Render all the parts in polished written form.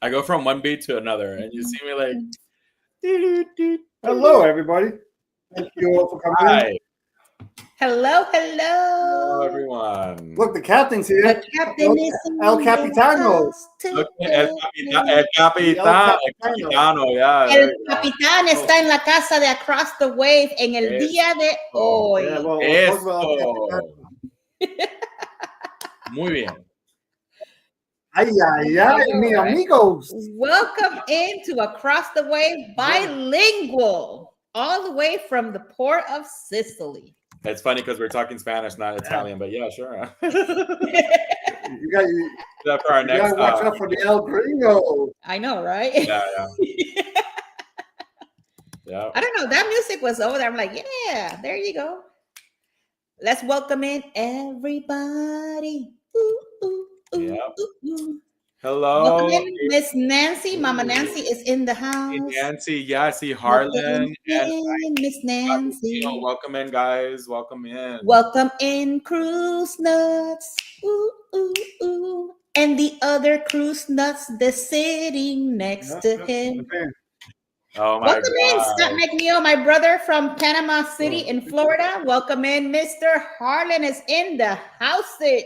I go from one beat to another, and you see me like. Hello, everybody. Thank you all for coming in. Hi. Hello, Hello, hello. everyone. Look, the captain's here. The captain is in El the Capitano. house Look, today. El Capitano. Yeah, there El you go. capitán está en la casa de Across the Wave en el día de hoy. Yeah, well, we'll talk about El Eso. Capitano. Muy bien. Ay, ay, ay, mi amigos. Welcome into Across the Wave bilingual, all the way from the port of Sicily. It's funny because we're talking Spanish, not Italian, but yeah, sure. You got for our next. to watch out for the El Gringo. I know, right? Yeah. Yeah. I don't know. That music was over there. I'm like, yeah, there you go. Let's welcome in everybody. Ooh, ooh, ooh, Yep. ooh, ooh. Hello. Welcome in, Miss Nancy. Mama Nancy is in the house. Hey, Nancy, yeah, I see Harlan and Miss Nancy. Welcome in, guys. Welcome in. Welcome in, Cruise Nuts. Ooh, ooh, ooh. And the other Cruise Nuts, they're sitting next to him. Oh my Welcome God. in, Scott McNeil, my brother from Panama City in Florida. Welcome in, Mr. Harlan is in the housage.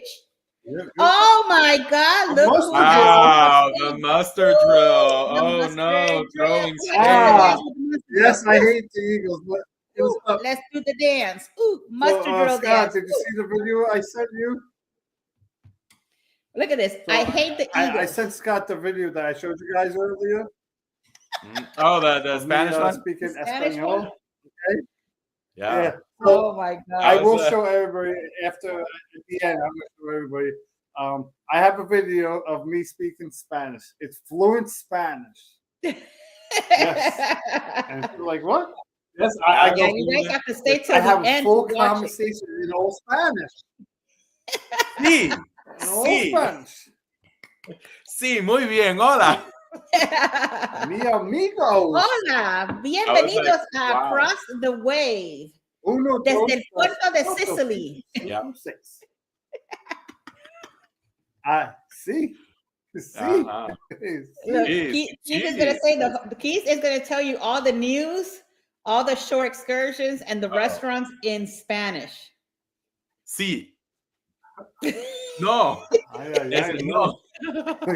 Oh my God! Look who's wow, the mustard drill. Oh no, throwing shade. Yes, I hate the Eagles, but it was up. Let's do the dance. Ooh, mustard drill Scott, dance. did you see the video I sent you? Look at this. So I hate the Eagles. I sent Scott the video that I showed you guys earlier. Oh, the Spanish one? Speaking Spanish Espanol. one? Okay. Yeah. So oh my God. I will show everybody after at the end. I'm going to show everybody. I have a video of me speaking Spanish. It's fluent Spanish. Yes. And you're like, what? Yes, I yeah, you guys have to stay till I the have end. a full conversation in all Spanish. Sí. In all Spanish. Sí, muy bien. Hola. Mi amigos. Hola, bienvenidos a wow. Across the Wave. Desde el puerto de Sicily. Yeah. See. Uh-huh. Look, Keith is going to say the Keith is going to tell you all the news, all the shore excursions, and the restaurants in Spanish. Sí. No. No.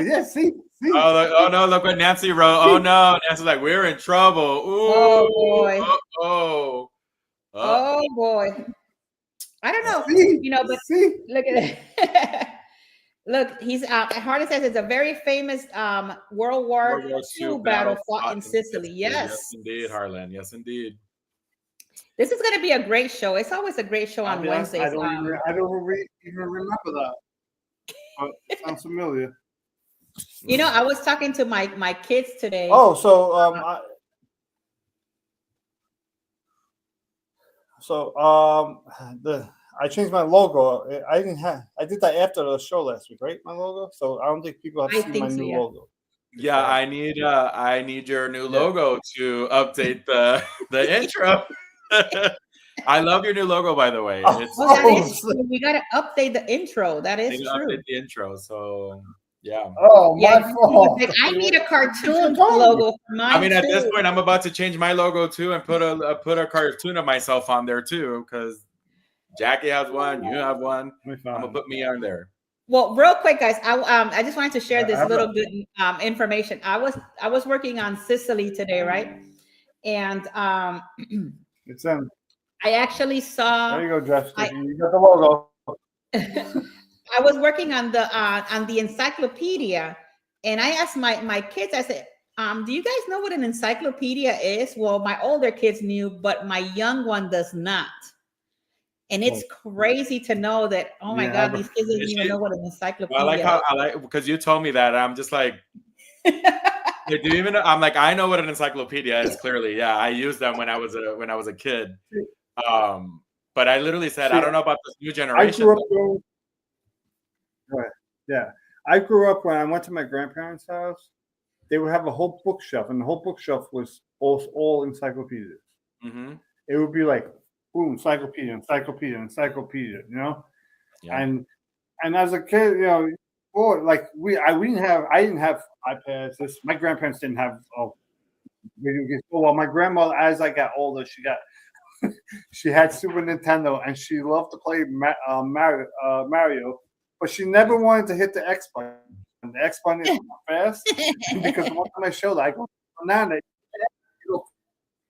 Yes, see. Oh no! Look what Nancy wrote. Oh no! Nancy's like, we're in trouble. Ooh. Oh boy. Oh boy. I don't know. But look at it. Look, he's Harlan says it's a very famous World War II battle fought in Sicily. Yes, indeed, Harlan. Yes, indeed. This is going to be a great show. It's always a great show on Wednesdays. I don't even remember that. But it sounds familiar. I was talking to my kids today. Oh, so I changed my logo. I did that after the show last week, right? My logo. So I don't think people have seen my new logo. Yeah, I need your new logo to update the intro. I love your new logo, by the way. We got to update the intro. That is true. Update the intro. So yeah. Oh, my fault. I need a cartoon logo for mine. I mean, at this point, I'm about to change my logo too and put a cartoon of myself on there too, because Jackie has one, you have one. I'm gonna put me on there. Well, real quick, guys, I just wanted to share this little good information. I was working on Sicily today, right? And it's in. I actually saw. There you go, Jeff. You got the logo. I was working on the encyclopedia, and I asked my kids. I said, "Do you guys know what an encyclopedia is?" Well, my older kids knew, but my young one does not. And it's crazy to know that. Oh my God, these kids don't even know what an encyclopedia. Well, I like because you told me that. And I'm just like, do you even know? I'm like, I know what an encyclopedia is. Clearly, yeah, I used them when I was a kid. But I literally said, I don't know about this new generation. I grew up when I went to my grandparents' house. They would have a whole bookshelf, and the whole bookshelf was all encyclopedias. Mm-hmm. It would be like, boom, encyclopedia, you know? Yeah. And as a kid, before, like we didn't have iPads. My grandparents didn't have video games. Well, my grandmother, as I got older, she had Super Nintendo and she loved to play Mario, but she never wanted to hit the X button. The X button is not fast because one time I showed her, I go, Nana, you go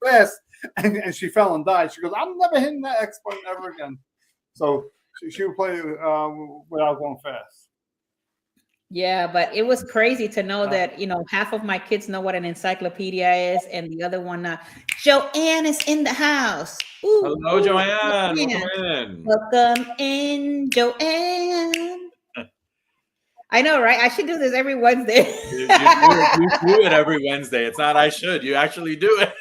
fast, and she fell and died. She goes, I'm never hitting that X button ever again. So she would play without going fast. Yeah, but it was crazy to know that, half of my kids know what an encyclopedia is, and the other one, Joanne is in the house. Ooh, hello, Joanne. Welcome in, Joanne. I know, right? I should do this every Wednesday. You do it every Wednesday. It's not I should. You actually do it.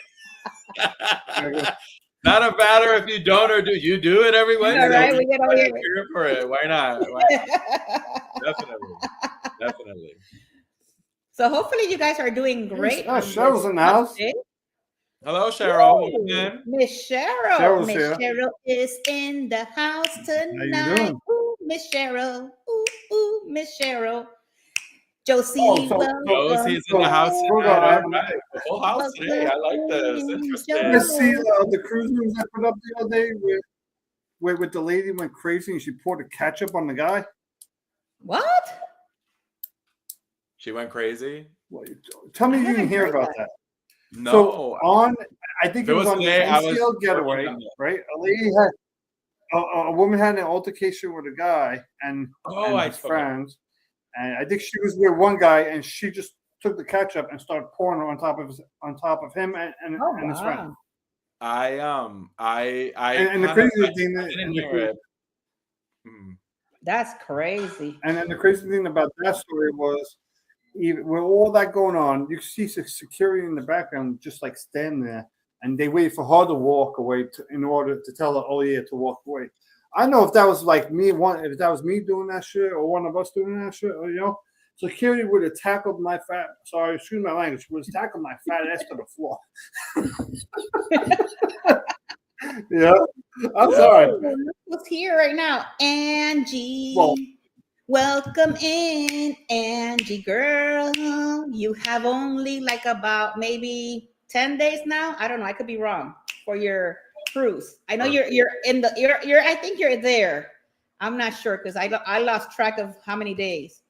Not a matter if you don't or do. You do it every Wednesday. All right, we get all here for it. Why not? Definitely. So hopefully you guys are doing great. Cheryl's in the house. Hello, Cheryl. Miss Cheryl. Miss Cheryl is in the house tonight. Ooh, Miss Cheryl. Ooh, Miss Cheryl. Josie. Josie's in the house tonight. The whole house today. I like this. Interesting. You see the cruise news I put up the other day with the lady went crazy and she poured a ketchup on the guy? What? She went crazy? Well, tell me you didn't hear about that. No. So I think it was on the NCL getaway, right? A lady had a woman had an altercation with a guy and his friends, and I think she was with one guy, and she just took the ketchup and started pouring it on top of him and his friend. And the crazy thing that's crazy. And then the crazy thing about that story was, even with all that going on, you see security in the background just like standing there, and they wait for her to walk away in order to tell her, to walk away. I know if that was like me, if that was me doing that shit or one of us doing that shit, security would have tackled my excuse my language, would have tackled my fat ass to the floor. Yeah, I'm sorry. Who's here right now? Angie. Welcome in, Angie girl. You have only like about maybe 10 days now. I don't know. I could be wrong for your cruise. I know you're I think you're there. I'm not sure because I lost track of how many days.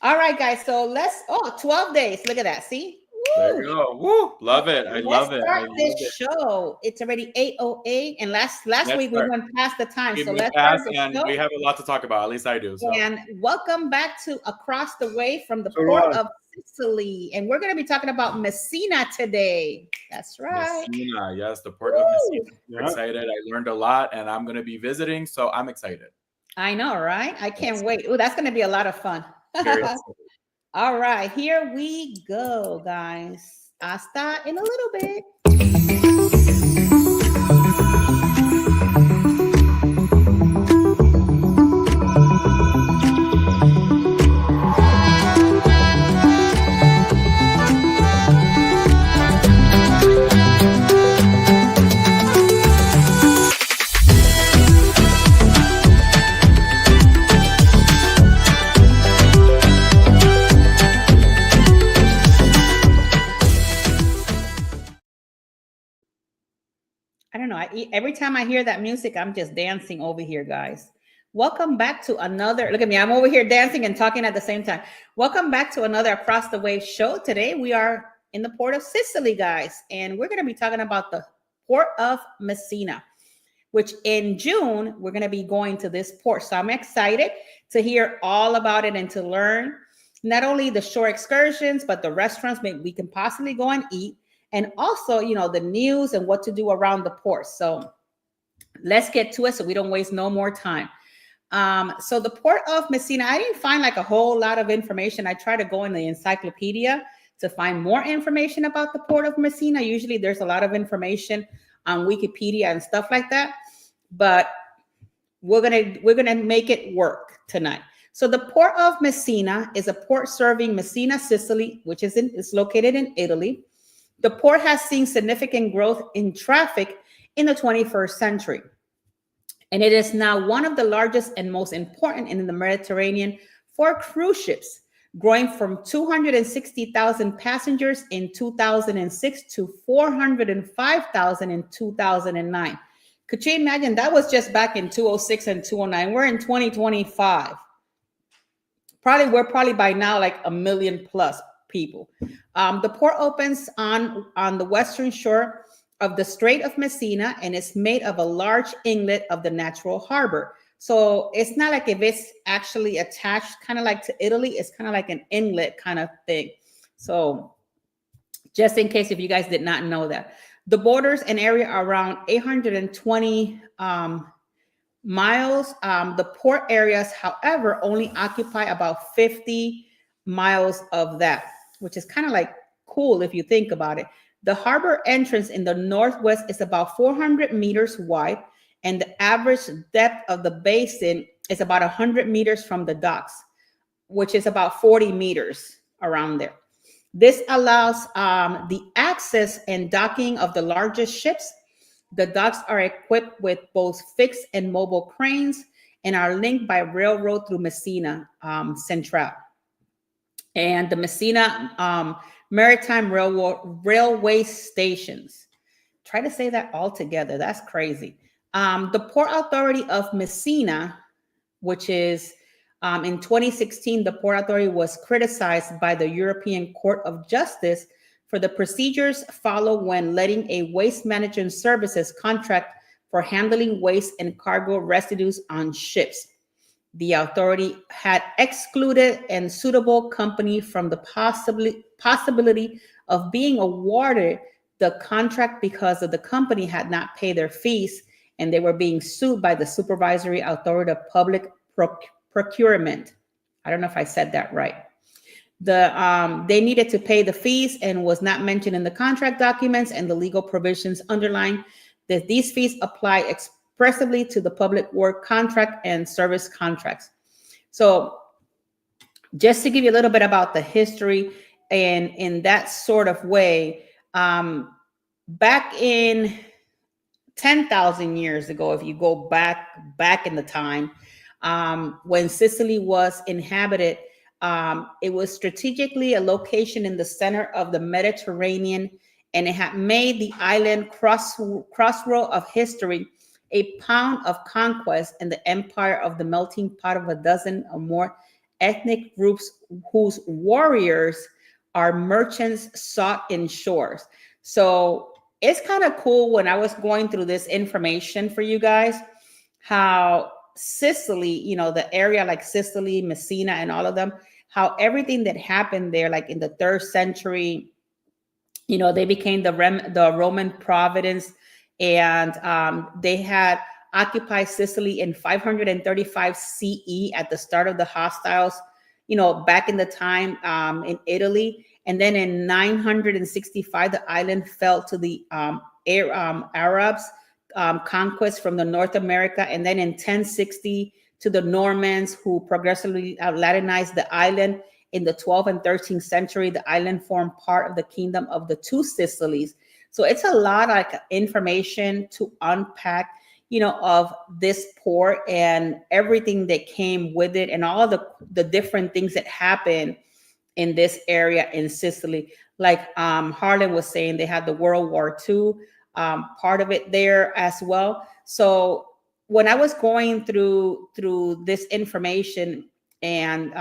All right, guys. So 12 days. Look at that. See? Woo. There you go. Woo. Love it. Let's start this show. It's already 8:08, and last week we went past the time. So let's start the show. We have a lot to talk about. At least I do. So. And welcome back to Across the Way from the port of Sicily. And we're going to be talking about Messina today. That's right. Messina, yes, the port of Messina. I'm excited. I learned a lot, and I'm going to be visiting, so I'm excited. I know, right? I can't wait. Oh, that's going to be a lot of fun. All right, here we go, guys. Hasta in a little bit. I don't know. Every time I hear that music, I'm just dancing over here, guys. Welcome back to another. Look at me. I'm over here dancing and talking at the same time. Welcome back to another Across the Wave show. Today, we are in the port of Sicily, guys. And we're going to be talking about the port of Messina, which in June, we're going to be going to this port. So I'm excited to hear all about it and to learn not only the shore excursions, but the restaurants we can possibly go and eat. And also, the news and what to do around the port. So let's get to it so we don't waste no more time. So the port of Messina, I didn't find like a whole lot of information. I tried to go in the encyclopedia to find more information about the port of Messina. Usually there's a lot of information on Wikipedia and stuff like that. But we're gonna make it work tonight. So the port of Messina is a port serving Messina, Sicily, which is located in Italy. The port has seen significant growth in traffic in the 21st century, and it is now one of the largest and most important in the Mediterranean 4 cruise ships, growing from 260,000 passengers in 2006 to 405,000 in 2009. Could you imagine? That was just back in 206 and 209. We're in 2025. We're probably by now like a million plus people. The port opens on the western shore of the Strait of Messina, and it's made of a large inlet of the natural harbor. So it's not like if it's actually attached, kind of like to Italy, it's kind of like an inlet kind of thing. So just in case if you guys did not know that. The borders and area are around 820 miles. The port areas, however, only occupy about 50 miles of that, which is kind of like cool if you think about it. The harbor entrance in the northwest is about 400 meters wide, and the average depth of the basin is about 100 meters from the docks, which is about 40 meters around there. This allows the access and docking of the largest ships. The docks are equipped with both fixed and mobile cranes and are linked by railroad through Messina Central and the Messina Maritime Railway stations. Try to say that all together. That's crazy. The Port Authority of Messina, which is in 2016, the Port Authority was criticized by the European Court of Justice for the procedures followed when letting a waste management services contract for handling waste and cargo residues on ships. The authority had excluded a suitable company from the possibility of being awarded the contract because of the company had not paid their fees, and they were being sued by the Supervisory Authority of Public Procurement. I don't know if I said that right. They needed to pay the fees and was not mentioned in the contract documents, and the legal provisions underline that these fees apply expressly to the public work contract and service contracts. So just to give you a little bit about the history and in that sort of way, back in 10,000 years ago, if you go back in the time, when Sicily was inhabited, it was strategically a location in the center of the Mediterranean, and it had made the island crossroad of history a pound of conquest and the empire of the melting pot of a dozen or more ethnic groups whose warriors are merchants sought in shores. So it's kind of cool when I was going through this information for you guys, how Sicily, the area like Sicily, Messina, and all of them, how everything that happened there, like in the 3rd century, they became the Roman province, and they had occupied Sicily in 535 CE at the start of the hostiles, back in the time in Italy. And then in 965, the island fell to the Arabs' conquest from the North America. And then in 1060 to the Normans, who progressively Latinized the island. In the 12th and 13th century, the island formed part of the kingdom of the Two Sicilies. So it's a lot of information to unpack, of this port and everything that came with it, and all the different things that happened in this area in Sicily. Like Harlan was saying, they had the World War II part of it there as well. So when I was going through this information, and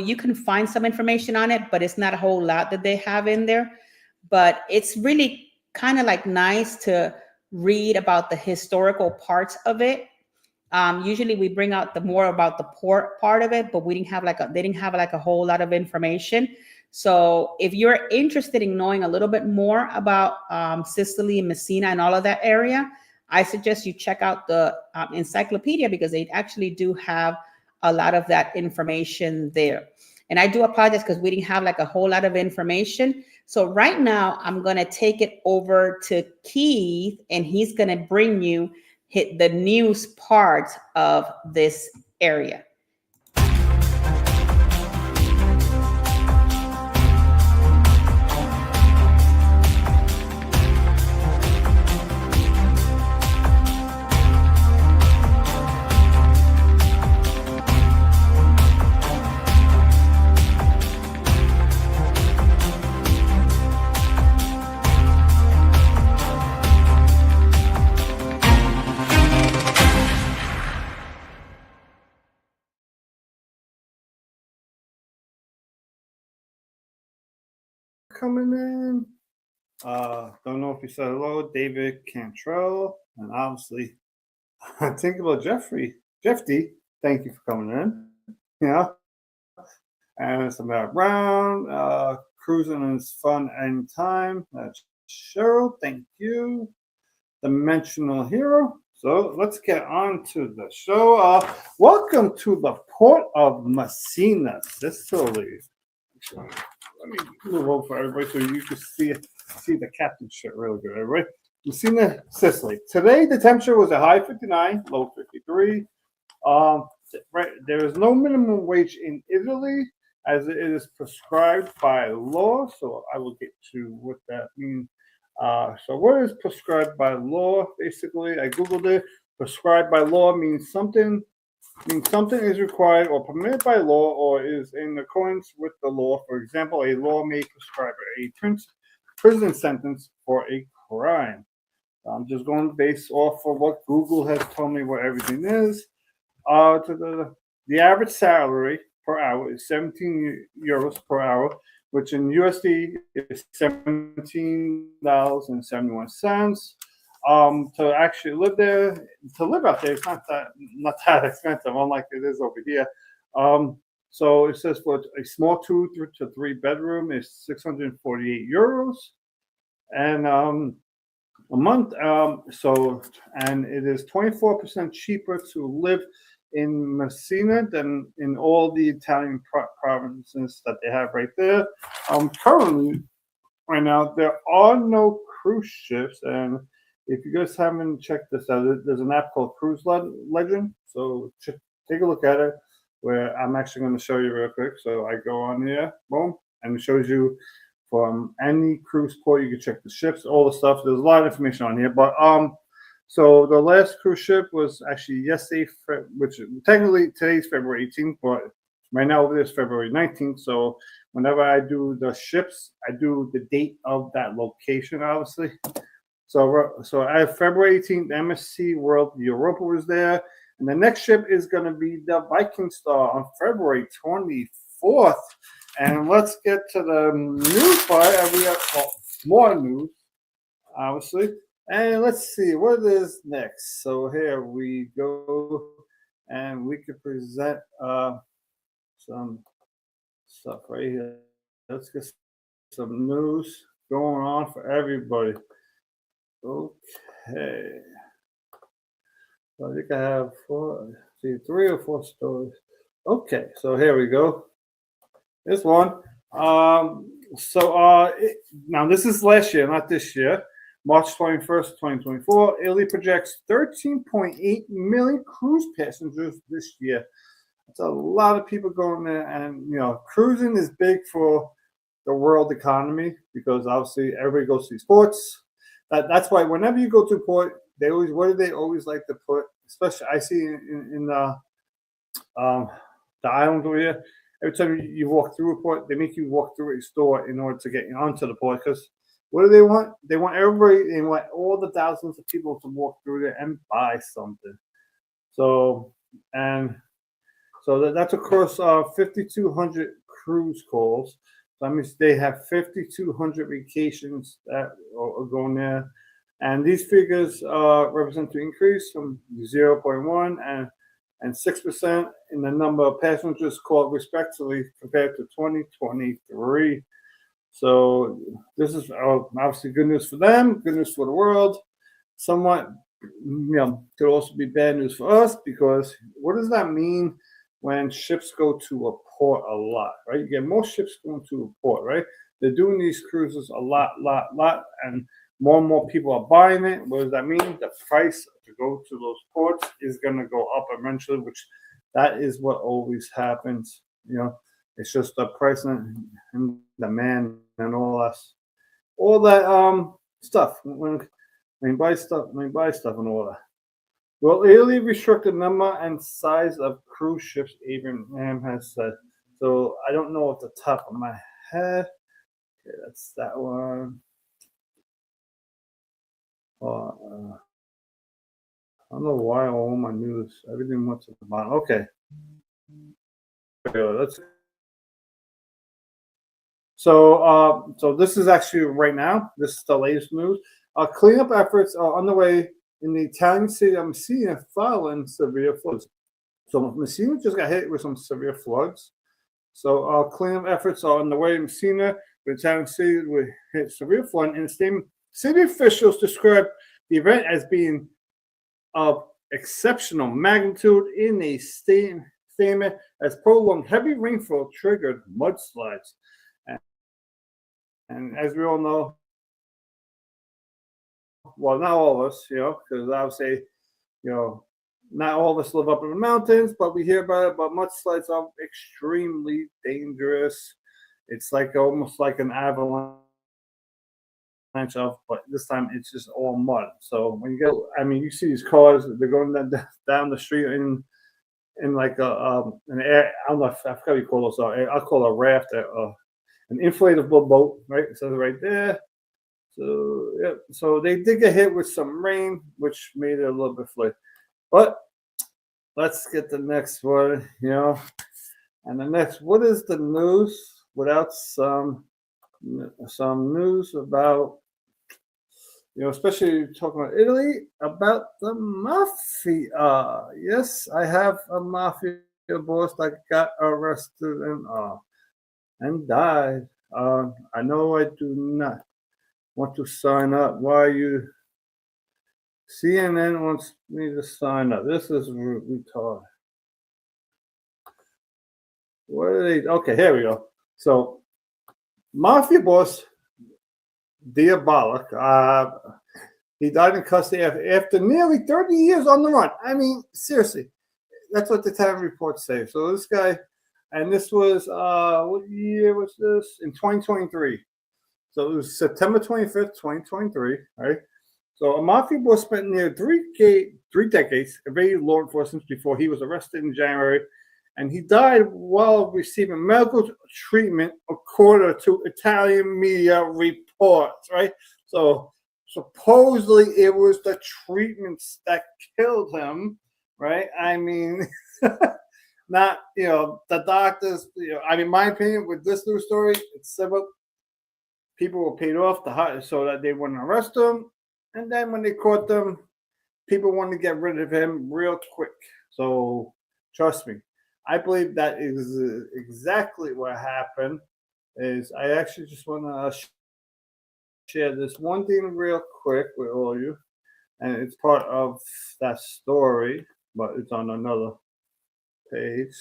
you can find some information on it, but it's not a whole lot that they have in there. But it's really kind of like nice to read about the historical parts of it. Usually we bring out the more about the port part of it, but they didn't have like a whole lot of information. So if you're interested in knowing a little bit more about Sicily, Messina, and all of that area, I suggest you check out the encyclopedia, because they actually do have a lot of that information there. And I do apologize because we didn't have like a whole lot of information. So right now I'm going to take it over to Keith, and he's going to bring you the news part of this area. coming in. Don't know if you said hello, David Cantrell, and obviously think about Jeffrey. Jeffy, thank you for coming in. Yeah. And it's about Brown. Cruising is fun anytime. That's Cheryl, thank you. Dimensional Hero. So let's get on to the show. Welcome to the port of Messina, Sicily. Let me move over for everybody so you can see the captain's shirt really good, everybody. Messina, Sicily. Today the temperature was a high 59, low 53. There is no minimum wage in Italy as it is prescribed by law. So I will get to what that means. So what is prescribed by law? Basically, I googled it. Prescribed by law means something is required or permitted by law or is in accordance with the law. For example, a law may prescribe a prison sentence for a crime. I'm just going based off of what Google has told me what everything is. The average salary per hour is 17 euros per hour, which in USD is $17.71. To actually live out there, it's not that expensive, unlike it is over here. So it says for a small 2 to 3 bedroom is 648 euros, and a month. And it is 24% cheaper to live in Messina than in all the Italian provinces that they have right there. Currently, right now, there are no cruise ships, and if you guys haven't checked this out, there's an app called Cruise Legend. So take a look at it, where I'm actually going to show you real quick. So I go on here, boom, and it shows you from any cruise port. You can check the ships, all the stuff. There's a lot of information on here, but so the last cruise ship was actually yesterday, which technically today's February 18th, but right now over there is February 19th. So whenever I do the ships, I do the date of that location, obviously. So I have February 18th, MSC World Europa was there. And the next ship is going to be the Viking Star on February 24th. And let's get to the news part. We got more news, obviously. And let's see what is next. So here we go. And we can present some stuff right here. Let's get some news going on for everybody. Okay. So I think I have 3 or 4 stories. Okay, so here we go. This one. Now this is last year, not this year. March 21st, 2024. Italy projects 13.8 million cruise passengers this year. That's a lot of people going there, and cruising is big for the world economy because obviously everybody goes to these ports. That's why whenever you go to a port, what do they always like to put? Especially I see in the islands over here. Every time you walk through a port, they make you walk through a store in order to get onto the port. Because what do they want? They want everybody. They want all the thousands of people to walk through there and buy something. So that's across 5,200 cruise calls. So that means they have 5,200 vacations that are going there. And these figures represent an increase from 0.1 and 6% in the number of passengers called respectively compared to 2023. So this is obviously good news for them, good news for the world. Somewhat, could also be bad news for us because what does that mean when ships go to a port a lot, right? You get more ships going to a port, right? They're doing these cruises a lot, and more people are buying it. What does that mean? The price to go to those ports is going to go up eventually, which that is what always happens. It's just the price and demand and all that stuff. When you buy stuff and all that. Well, Italy restricted the number and size of cruise ships, Abraham has said. So I don't know off the top of my head. Okay, that's that one. I don't know why all my news, everything went to the bottom. Okay. Let's So this is actually right now. This is the latest news. Cleanup efforts are underway in the Italian city of Messina following severe floods. So Messina just got hit with some severe floods. So cleanup efforts are underway in Messina. The Italian city with hit severe flood. In a statement, city officials described the event as being of exceptional magnitude in a statement as prolonged heavy rainfall triggered mudslides. And as we all know, well, not all of us, because obviously, not all of us live up in the mountains, but we hear about it. But mudslides are extremely dangerous. It's like almost like an avalanche but this time it's just all mud. So when you you see these cars, they're going down the street in like an air. I don't know. I forgot what you call those. I'll call it a raft, an inflatable boat, right? It says right there. So yeah, so they did get hit with some rain, which made it a little bit flood. But let's get the next one, And the next, what is the news without some news about, especially talking about Italy, about the mafia. Yes, I have a mafia boss that got arrested and died. I know I do not want to sign up. Why you? CNN wants me to sign up. This is retarded. What are they? Okay, here we go. So, mafia boss Diabolic. He died in custody after nearly 30 years on the run. I mean, seriously, that's what the Time reports say. So this guy, and this was what year was this? In 2023. So it was September 25th, 2023. Right. So a mafia boss spent near three decades evading law enforcement before he was arrested in January. And he died while receiving medical treatment, according to Italian media reports, right? So supposedly it was the treatments that killed him, right? I mean, not, the doctors, my opinion with this news story, it's simple. People were paid off so that they wouldn't arrest him. And then when they caught them, people wanted to get rid of him real quick. So trust me. I believe that is exactly what happened. I actually just want to share this one thing real quick with all of you, and it's part of that story, but it's on another page.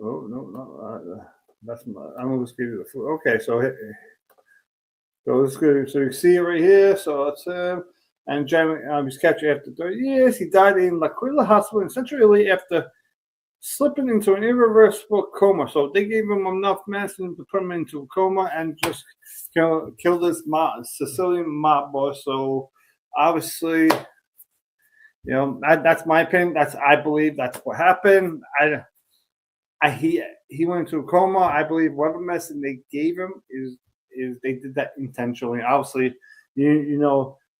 Oh no, that's my. I'm gonna just give you the. Okay, so it's good. So you see it right here. So it's him. And Jeremy was captured after 30 years. He died in L'Aquila Hospital in Central Italy after slipping into an irreversible coma. So they gave him enough medicine to put him into a coma and just kill this Sicilian mob boss. So obviously, that's my opinion. I believe that's what happened. He went into a coma. I believe whatever medicine they gave him is they did that intentionally. Obviously,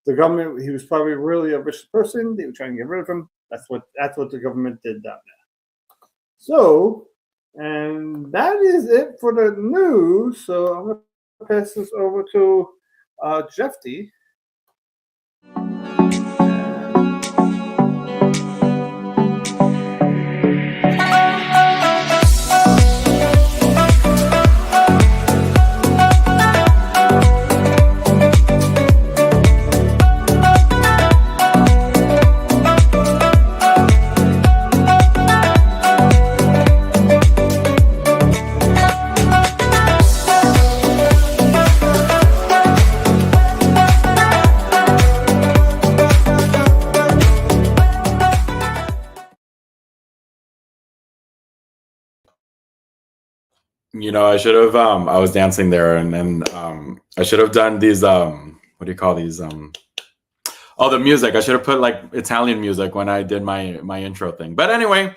the government, he was probably really a vicious person. They were trying to get rid of him. That's what the government did down there. So, and that is it for the news. So I'm going to pass this over to Jeffy. I should have I was dancing there and I should have done these what do you call these the music. I should have put like Italian music when I did my intro thing. But anyway,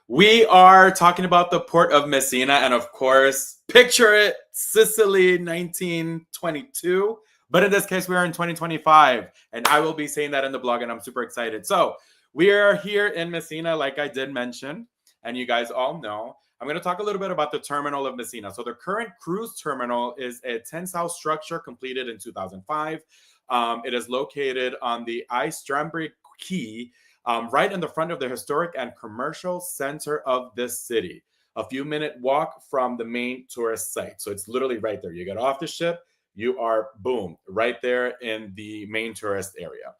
we are talking about the port of Messina, and of course, picture it, Sicily 1922. But in this case, we are in 2025, and I will be saying that in the blog, and I'm super excited. So we are here in Messina, like I did mention. and you guys all know, I'm going to talk a little bit about the terminal of Messina. So the current cruise terminal is a tensile structure completed in 2005. It is located on the Istrambre Quay, right in the front of the historic and commercial center of this city. A few minute walk from the main tourist site. So it's literally right there. You get off the ship, you are, boom, right there in the main tourist area.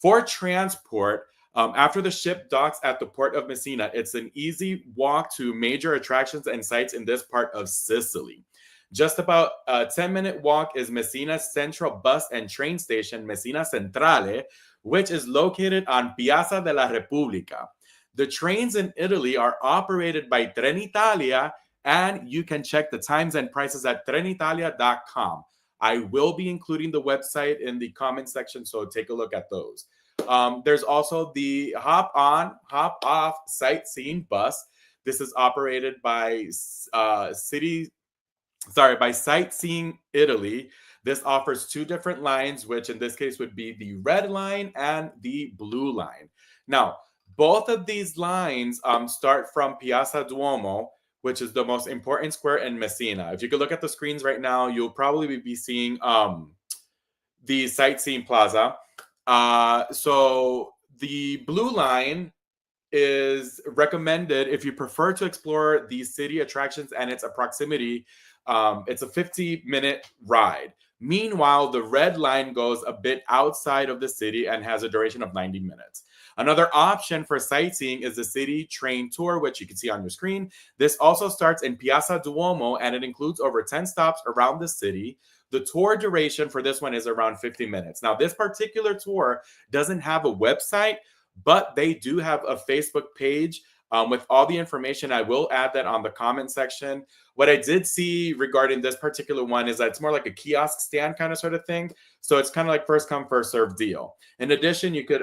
For transport, after the ship docks at the port of Messina, it's an easy walk to major attractions and sites in this part of Sicily. Just about a 10-minute walk is Messina's central bus and train station, Messina Centrale, which is located on Piazza della Repubblica. The trains in Italy are operated by Trenitalia, and you can check the times and prices at trenitalia.com. I will be including the website in the comment section, so take a look at those. There's also the hop on, hop off sightseeing bus. This is operated by by Sightseeing Italy. This offers two different lines, which in this case would be the red line and the blue line. Now, both of these lines start from Piazza Duomo, which is the most important square in Messina. If you could look at the screens right now, you'll probably be seeing the sightseeing plaza. So the blue line is recommended if you prefer to explore the city attractions and its proximity. It's a 50-minute ride. Meanwhile, the red line goes a bit outside of the city and has a duration of 90 minutes. Another option for sightseeing is the city train tour, which you can see on your screen. This also starts in Piazza Duomo, and it includes over 10 stops around the city. The tour duration for this one is around 50 minutes. Now, this particular tour doesn't have a website, but they do have a Facebook page with all the information. I will add that on the comment section. What I did see regarding this particular one is that it's more like a kiosk stand kind of sort of thing. So it's kind of like first come, first serve deal. In addition, you could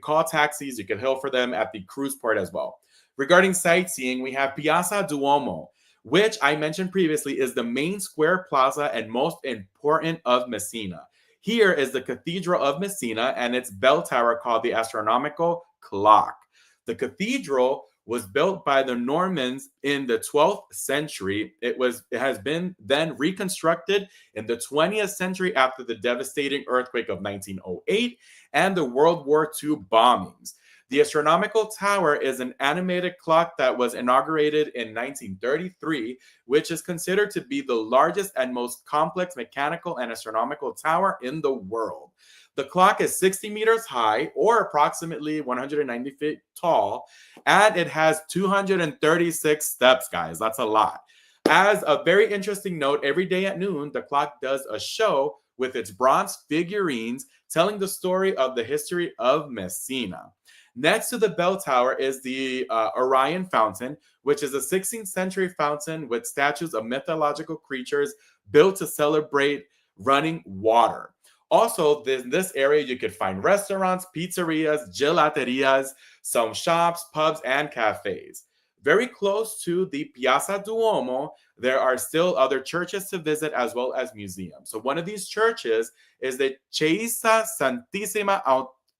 call taxis, you could hail for them at the cruise port as well. Regarding sightseeing, we have Piazza Duomo, which I mentioned previously is the main square plaza and most important of Messina. Here is the Cathedral of Messina and its bell tower called the Astronomical Clock. The cathedral was built by the Normans in the 12th century. It has been then reconstructed in the 20th century after the devastating earthquake of 1908 and the World War II bombings. The Astronomical Tower is an animated clock that was inaugurated in 1933, which is considered to be the largest and most complex mechanical and astronomical tower in the world. The clock is 60 meters high, or approximately 190 feet tall, and it has 236 steps, guys. That's a lot. As a very interesting note, every day at noon, the clock does a show with its bronze figurines telling the story of the history of Messina. Next to the bell tower is the Orion Fountain, which is a 16th century fountain with statues of mythological creatures built to celebrate running water. Also, in this area, you could find restaurants, pizzerias, gelaterias, some shops, pubs, and cafes. Very close to the Piazza Duomo, there are still other churches to visit as well as museums. So one of these churches is the Chiesa Santissima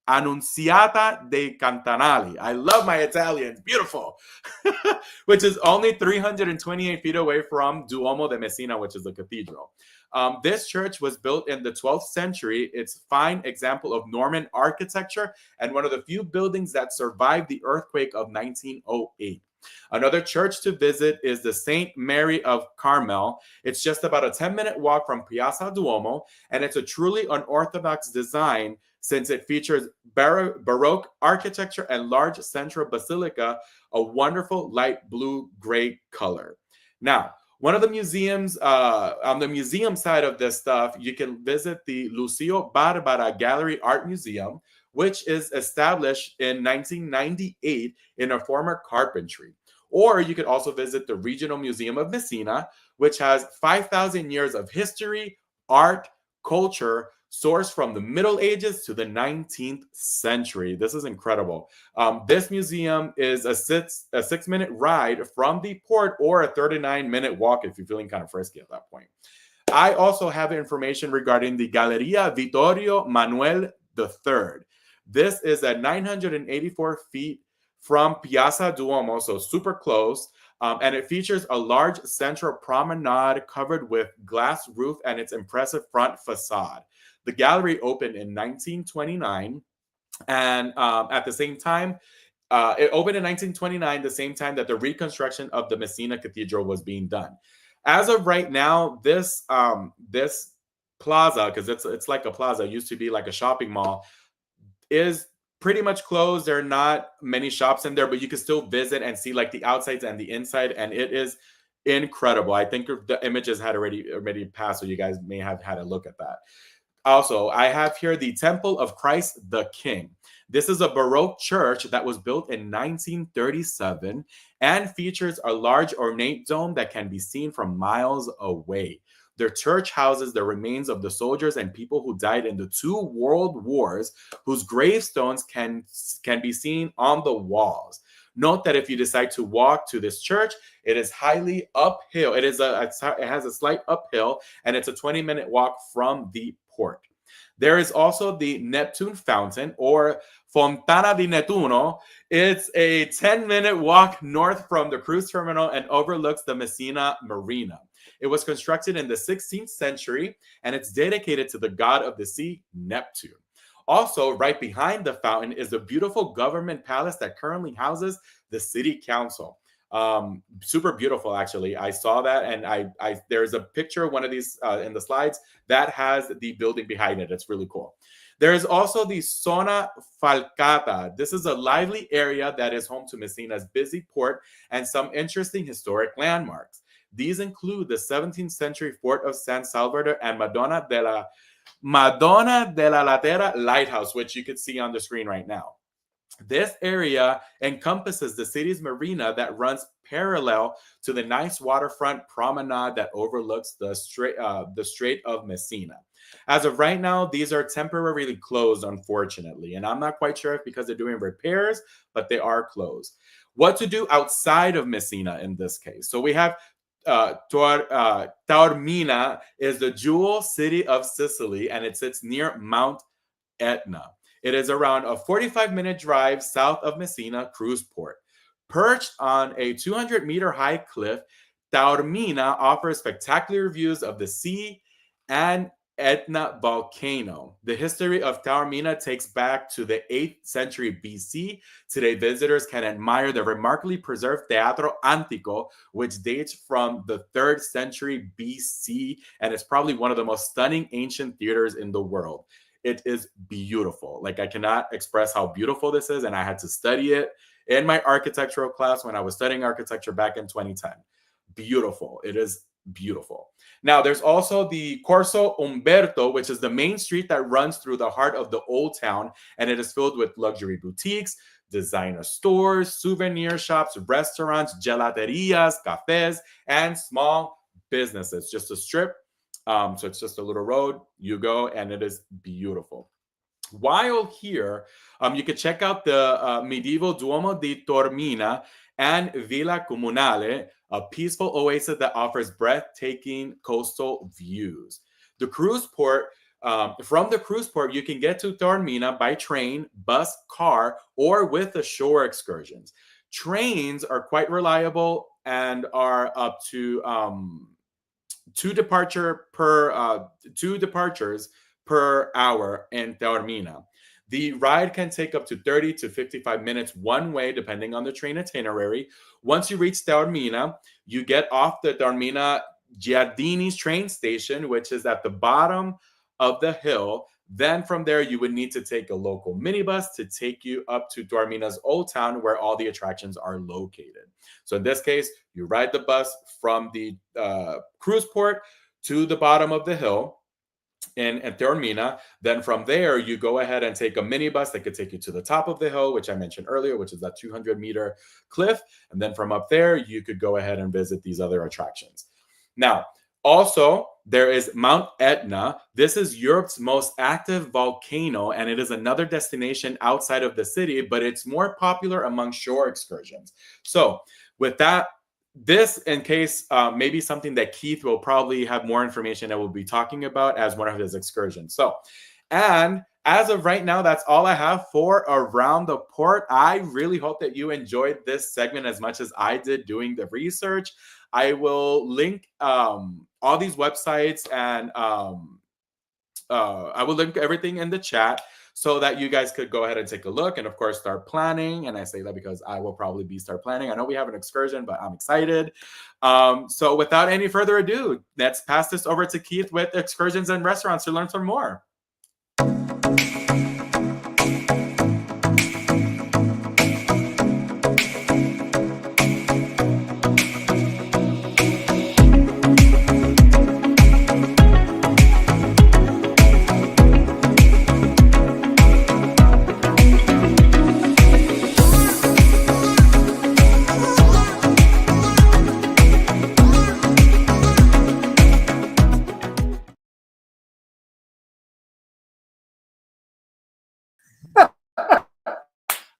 Annunziata dei Cantanali. I love my Italians. Beautiful. Which is only 328 feet away from Duomo de Messina, which is the cathedral. This church was built in the 12th century. It's a fine example of Norman architecture and one of the few buildings that survived the earthquake of 1908. Another church to visit is the St. Mary of Carmel. It's just about a 10-minute walk from Piazza Duomo, and it's a truly unorthodox design since it features Baroque architecture and large central basilica, a wonderful light blue-gray color. Now, one of the museums, on the museum side of this stuff, you can visit the Lucio Barbara Gallery Art Museum, which is established in 1998 in a former carpentry. Or you could also visit the Regional Museum of Messina, which has 5,000 years of history, art, culture, sourced from the Middle Ages to the 19th century. This is incredible. This museum is a 6-minute ride from the port, or a 39-minute walk if you're feeling kind of frisky at that point. I also have information regarding the Galleria Vittorio Manuel III. This is a 984 feet from Piazza Duomo, so super close. And it features a large central promenade covered with glass roof and its impressive front facade. The gallery opened in 1929, and at the same time, it opened in 1929, the same time that the reconstruction of the Messina Cathedral was being done. As of right now, this plaza, because it's like a plaza, it used to be like a shopping mall, is pretty much closed. There are not many shops in there, but you can still visit and see like the outsides and the inside, and it is incredible. I think the images had already passed, so you guys may have had a look at that. Also, I have here the Temple of Christ the King. This is a Baroque church that was built in 1937 and features a large ornate dome that can be seen from miles away. Their church houses the remains of the soldiers and people who died in the 2 world wars, whose gravestones can be seen on the walls. Note that if you decide to walk to this church, it is highly uphill. It has a slight uphill, and it's a 20-minute walk from the port. There is also the Neptune Fountain, or Fontana di Nettuno. It's a 10-minute walk north from the cruise terminal and overlooks the Messina Marina. It was constructed in the 16th century, and it's dedicated to the god of the sea, Neptune. Also, right behind the fountain is a beautiful government palace that currently houses the city council. Super beautiful, actually. I saw that, and I there's a picture of one of these in the slides that has the building behind it. It's really cool. There is also the Zona Falcata. This is a lively area that is home to Messina's busy port and some interesting historic landmarks. These include the 17th century fort of San Salvador and Madonna de la Latera lighthouse, which you can see on the screen right now. This area encompasses the city's marina that runs parallel to the nice waterfront promenade that overlooks the Strait of Messina. As of right now, these are temporarily closed, unfortunately, and I'm not quite sure if because they're doing repairs, but they are closed. What to do outside of Messina in this case? So we have Taormina is the jewel city of Sicily, and it sits near Mount Etna. It is around a 45-minute drive south of Messina cruise port. Perched on a 200-meter high cliff, Taormina offers spectacular views of the sea and Etna volcano. The history of Taormina takes back to the 8th century BC. Today, visitors can admire the remarkably preserved Teatro Antico, which dates from the 3rd century BC, and it's probably one of the most stunning ancient theaters in the world. It is beautiful. Like, I cannot express how beautiful this is, and I had to study it in my architectural class when I was studying architecture back in 2010. Beautiful. It is beautiful. Now, there's also the Corso Umberto, which is the main street that runs through the heart of the old town, and it is filled with luxury boutiques, designer stores, souvenir shops, restaurants, gelaterias, cafes, and small businesses. Just a strip. So it's just a little road. You go, and it is beautiful. While here, you can check out the medieval Duomo di Taormina and Villa Comunale, a peaceful oasis that offers breathtaking coastal views. The cruise port, from the cruise port, you can get to Taormina by train, bus, car, or with the shore excursions. Trains are quite reliable and are up to two departures per hour in Taormina. The ride can take up to 30 to 55 minutes one way, depending on the train itinerary. Once you reach Taormina, you get off the Taormina Giardini's train station, which is at the bottom of the hill. Then from there, you would need to take a local minibus to take you up to Taormina's Old Town, where all the attractions are located. So in this case, you ride the bus from the cruise port to the bottom of the hill in Taormina. Then from there, you go ahead and take a minibus that could take you to the top of the hill, which I mentioned earlier, which is that 200-meter cliff. And then from up there, you could go ahead and visit these other attractions. Now, also, there is Mount Etna. This is Europe's most active volcano, and it is another destination outside of the city, but it's more popular among shore excursions. So with that, this, in case maybe something that Keith will probably have more information that we'll be talking about as one of his excursions. So, and as of right now, that's all I have for Around the Port. I really hope that you enjoyed this segment as much as I did doing the research. I will link all these websites and I will link everything in the chat so that you guys could go ahead and take a look and, of course, start planning. And I say that because I will probably start planning. I know we have an excursion, but I'm excited. So without any further ado, let's pass this over to Keith with excursions and restaurants to learn some more.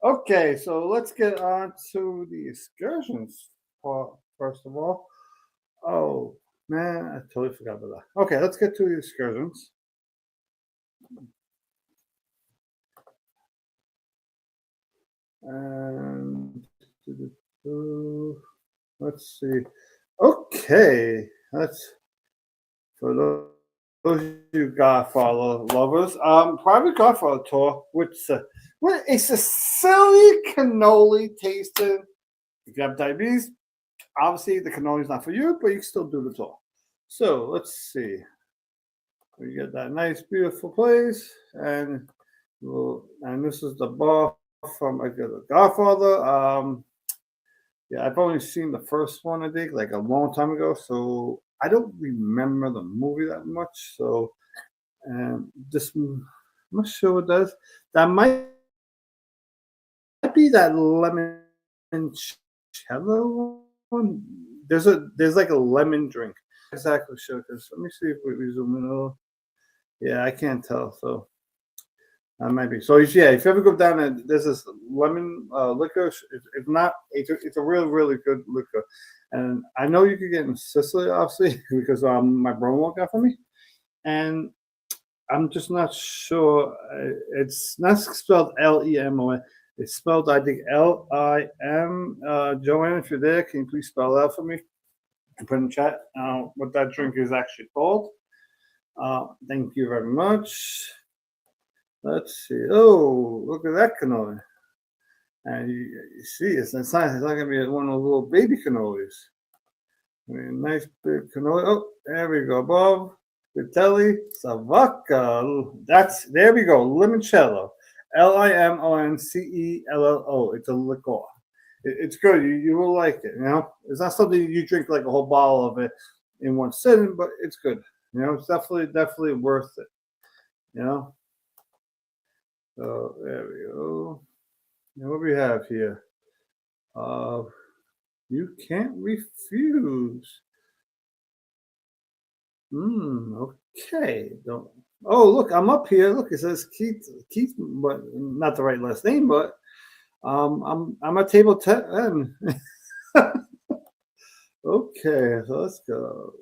Okay, so let's get on to the excursions first of all. Oh, man, I totally forgot about that. Okay, let's get to the excursions. And let's see. Okay, for those of you Godfather lovers. Private Godfather tour, which what a Sicily cannoli tasting. If you have diabetes, obviously the cannoli is not for you, but you can still do the tour. So let's see. We get that nice, beautiful place, and this is the bar from The Godfather. Yeah, I've only seen the first one, I think, like a long time ago, so I don't remember the movie that much. So, this, I'm not sure what that is. That might be that limoncello one. There's like a lemon drink. Exactly sure. Because let me see if we zoom in a little. Yeah, I can't tell. So that might be. So yeah, if you ever go down and there's this lemon liquor, if not, it's a really good liquor. And I know you could get in Sicily, obviously, because my brother got for me, and I'm just not sure. It's not spelled Lemon. It's spelled, I think, Lim. Joanne, if you're there, can you please spell that for me and put in chat what that drink is actually called? Thank you very much. Let's see. Oh, look at that cannoli. And you see, it's not going to be one of those little baby cannolis. I mean, nice big cannoli. Oh, there we go. Above, Vitelli, Savacca. There we go. Limoncello. Limoncello. It's a liqueur. It's good. You will like it. You know, it's not something you drink like a whole bottle of it in one sitting, but it's good. You know, it's definitely worth it. You know. So there we go. And what we have here? You can't refuse. Okay. Oh, look, I'm up here. Look, it says Keith, but not the right last name, but I'm at table 10. Okay, so let's go.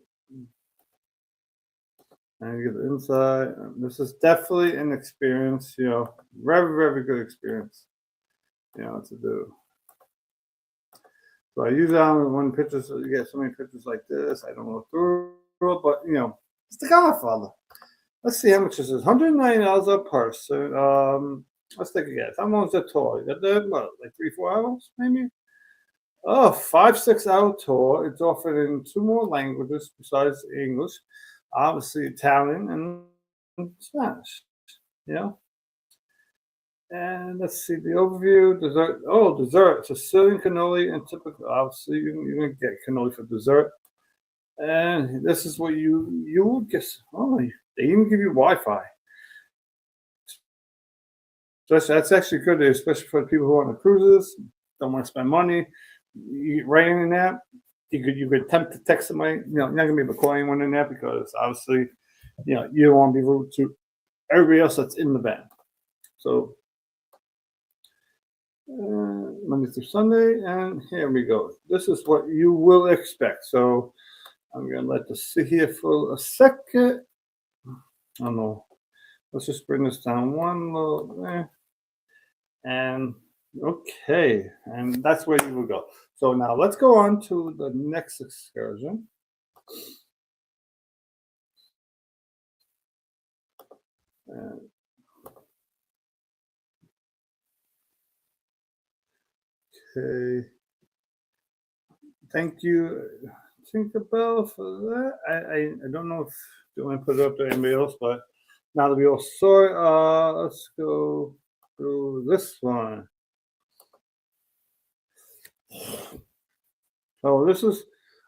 And get inside. This is definitely an experience, you know, very good experience, you know, to do. So I usually when pictures, you get so many pictures like this, I don't go through it, but you know, it's The Godfather. Let's see how much this is. $190 a person. Let's take a guess. How long is the tour? You got that, what, like 3-4 hours, maybe? Oh, 5-6 hour tour. It's offered in 2 more languages besides English. Obviously Italian and Spanish, you know. And let's see the overview. Dessert. Oh, dessert. Sicilian cannoli and typical. Obviously, you're gonna get cannoli for dessert. And this is what you would guess. Oh, they even give you Wi-Fi. So that's actually good, especially for people who are on the cruises, don't want to spend money. Right in that, you could attempt to text somebody. You know, you're not gonna be able to call anyone in there because obviously, you know, you don't want to be rude to everybody else that's in the van. So Monday through Sunday, and here we go. This is what you will expect. So I'm gonna let this sit here for a second. I don't know. Let's just bring this down one little, and okay, and that's where you will go. So now let's go on to the next excursion. Okay. Thank you, Tinkerbell, for that. I don't know if you want to put it up to anybody else, but now that we all saw it, let's go through this one. So this is,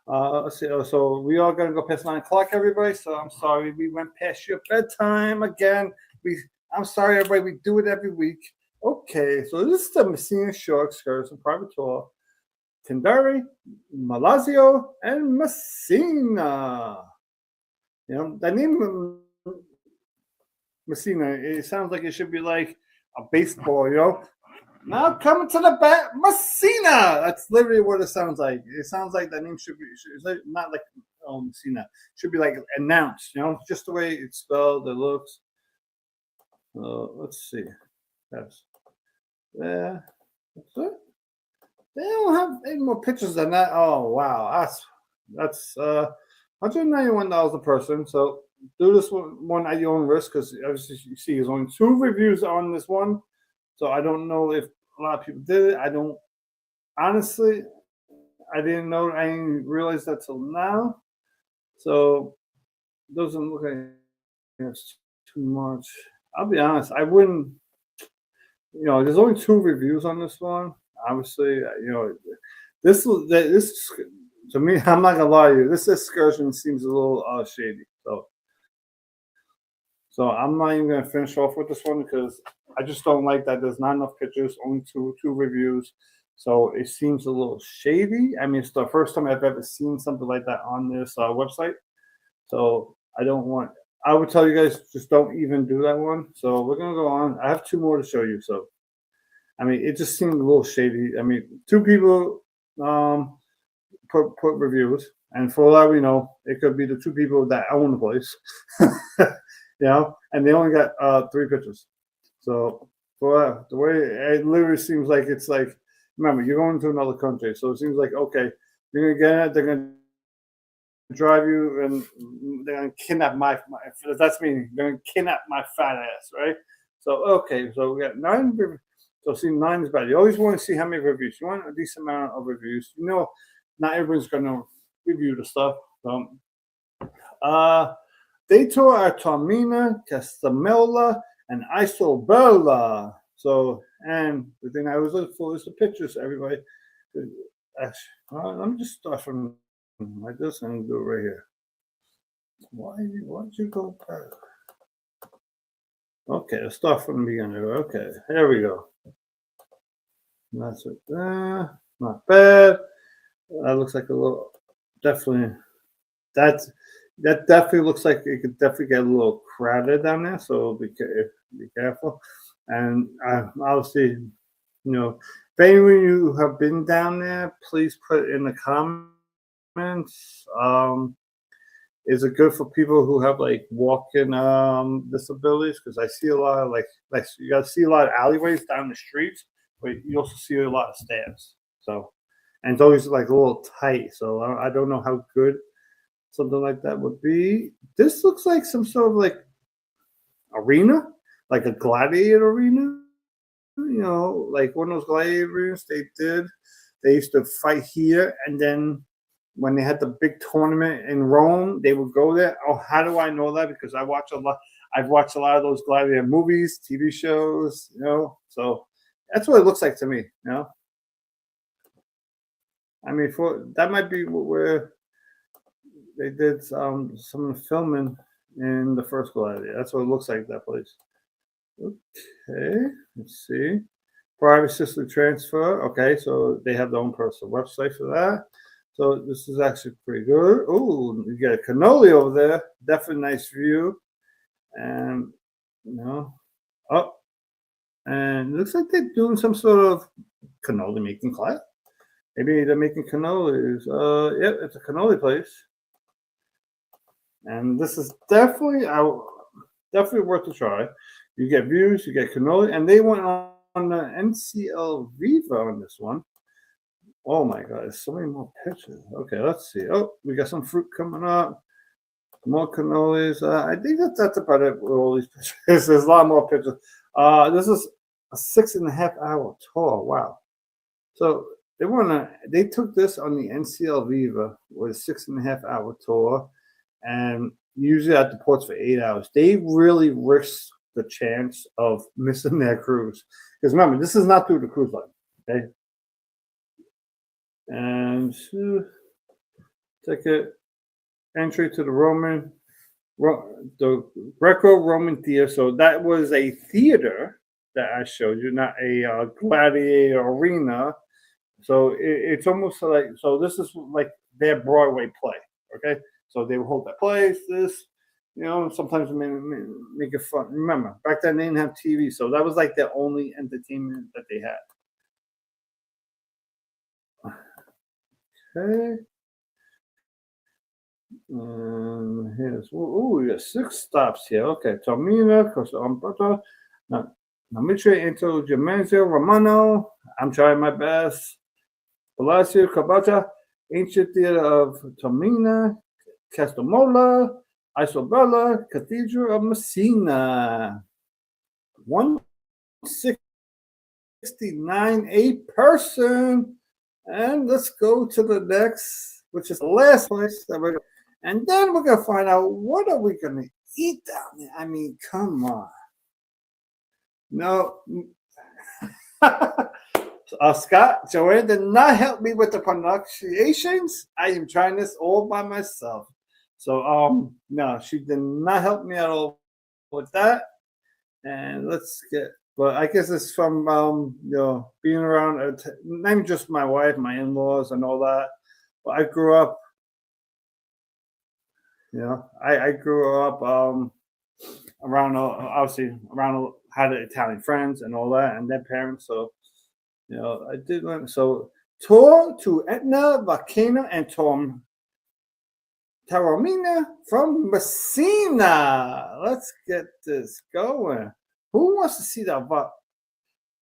let's see, so we are going to go past 9 o'clock, everybody. So I'm sorry we went past your bedtime again. I'm sorry, everybody. We do it every week. Okay, so this is the Messina Shore Excursion Private Tour. Tindari, Malazio, and Messina. You know, the name Messina, it sounds like it should be like a baseball, you know. Now coming to the back, Messina. That's literally what it sounds like. It sounds like that name should be not like Messina. It should be like announced, you know, just the way it's spelled, it looks. Let's see. That's there. That's it. They don't have any more pictures than that. Oh wow, that's $191 a person. So do this one at your own risk, because obviously you see there's only 2 reviews on this one. So I don't know if a lot of people did it. I don't honestly. I didn't know. I didn't realize that till now. So it doesn't look like it's too much. I'll be honest. I wouldn't. You know, there's only 2 reviews on this one. Obviously, you know, this to me, I'm not gonna lie to you. This excursion seems a little shady. So I'm not even gonna finish off with this one, because I just don't like that there's not enough pictures, only two reviews. So it seems a little shady. I mean, it's the first time I've ever seen something like that on this website. So I don't want. I would tell you guys, just don't even do that one. So we're gonna go on. I have 2 more to show you. So. I mean, it just seemed a little shady. I mean, 2 people put reviews, and for all we know, it could be the 2 people that own the place, you know, and they only got 3 pictures. So for the way it literally seems like, it's like, remember, you're going to another country, so it seems like, okay, you're gonna get it, they're gonna drive you, and they're gonna kidnap my that's me, they're gonna kidnap my fat ass, right? So okay, so we got 9 reviews. So see, 9 is bad. You always want to see how many reviews. You want a decent amount of reviews. You know, not everyone's going to review the stuff. Detour at Taormina, Castamella, and Isobella. So, and the thing I was looking for is the pictures, everybody. Let me just start from like this and do it right here. Why'd you go back? Okay, let's start from the beginning. Okay, here we go. That's it. Not bad. That looks like a little, definitely. That definitely looks like it could definitely get a little crowded down there. So be careful. And obviously, you know, if any of you have been down there, please put in the comments. Is it good for people who have like walking disabilities? Because I see a lot of like you got to see a lot of alleyways down the streets, but you also see a lot of stairs. So, and it's always like a little tight. So I don't know how good something like that would be. This looks like some sort of like arena, like a gladiator arena. You know, like one of those gladiator arenas they used to fight here, and then when they had the big tournament in Rome, they would go there. Oh, how do I know that? Because I've watched a lot of those gladiator movies, TV shows, you know. So that's what it looks like to me, you know. I mean, that might be where they did some of the filming in the first Gladiator. That's what it looks like, that place. Okay, let's see. Private Sicily transfer. Okay, so they have their own personal website for that. So this is actually pretty good. Oh, you get a cannoli over there. Definitely nice view. And you know, and it looks like they're doing some sort of cannoli making class. Maybe they're making cannolis. Yep, it's a cannoli place. And this is definitely definitely worth a try. You get views, you get cannoli, and they went on the NCL Viva on this one. Oh my God, there's so many more pictures. Okay, let's see. Oh, we got some fruit coming up. More cannolis. I think that's about it with all these pictures. There's a lot more pictures. This is a 6.5 hour tour. Wow. So they took this on the NCL Viva with a 6.5 hour tour, and usually at the ports for 8 hours. They really risked the chance of missing their cruise. Because remember, this is not through the cruise line. Okay. And ticket entry to the Greco-Roman theater. So that was a theater that I showed you, not a gladiator arena. So it's almost like, so this is like their Broadway play. Okay, so they would hold that place. Sometimes make it fun. Remember, back then they didn't have TV, so that was like their only entertainment that they had. Okay. Here's we got 6 stops here. Okay, Taormina, Costa Umberto, Namitre into Gemenzio Romano. I'm trying my best. Palacio Cabata, Ancient Theater of Taormina, Castamola, Isobella, Cathedral of Messina. 169 a person. And let's go to the next, which is the last place that we're. And then we're gonna find out what are we gonna eat down there. I mean, come on. No. Scott, Joanne did not help me with the pronunciations. I am trying this all by myself. So no, she did not help me at all with that. And but I guess it's from being around not even just my wife, my in-laws and all that. But I grew up, I grew up around obviously around had Italian friends and all that and their parents. So I did learn. So tour to Etna, Volcano, and Taormina from Messina. Let's get this going. Who wants to see that?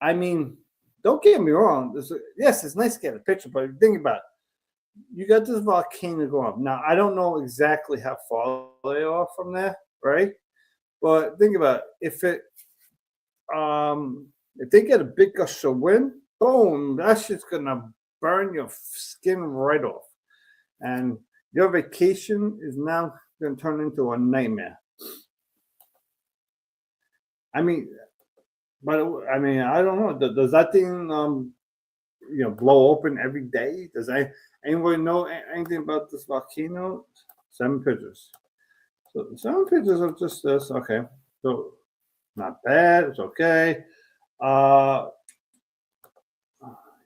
I mean, don't get me wrong. Yes, it's nice to get a picture, but think about it. You got this volcano going up. Now, I don't know exactly how far they are from there, right? But think about it. If they get a big gust of wind, boom, that shit's gonna burn your skin right off, and your vacation is now gonna turn into a nightmare. I mean, I don't know. Does that thing blow open every day? Does anyone know anything about this volcano? 7 pictures. So 7 pictures of just this. Okay, so not bad. It's okay.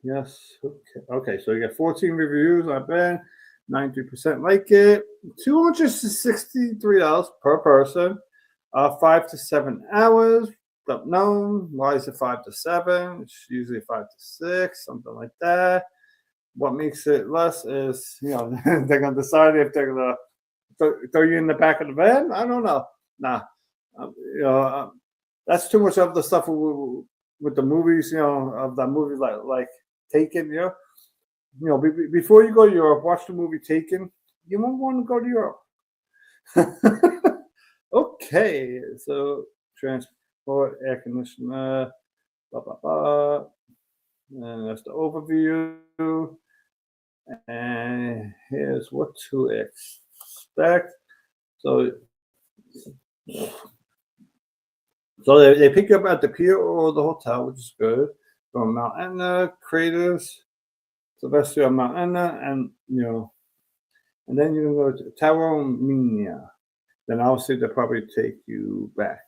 Yes. Okay. So you got 14 reviews. Not bad. 93% like it. $263 per person. 5 to 7 hours. Don't know why is it 5 to 7? It's usually 5 to 6, something like that. What makes it less is they're gonna decide if they're gonna throw you in the back of the van. I don't know. Nah, that's too much of the stuff with the movies. Of the movies like Taken. Before you go to Europe, watch the movie Taken. You won't want to go to Europe. Okay, so transport, air conditioner, blah blah blah, and that's the overview. And here's what to expect. So they pick you up at the pier or the hotel, which is good. From Mount Etna, craters, Sylvester Mount Etna, and then you can go to Taormina. Then obviously they'll probably take you back.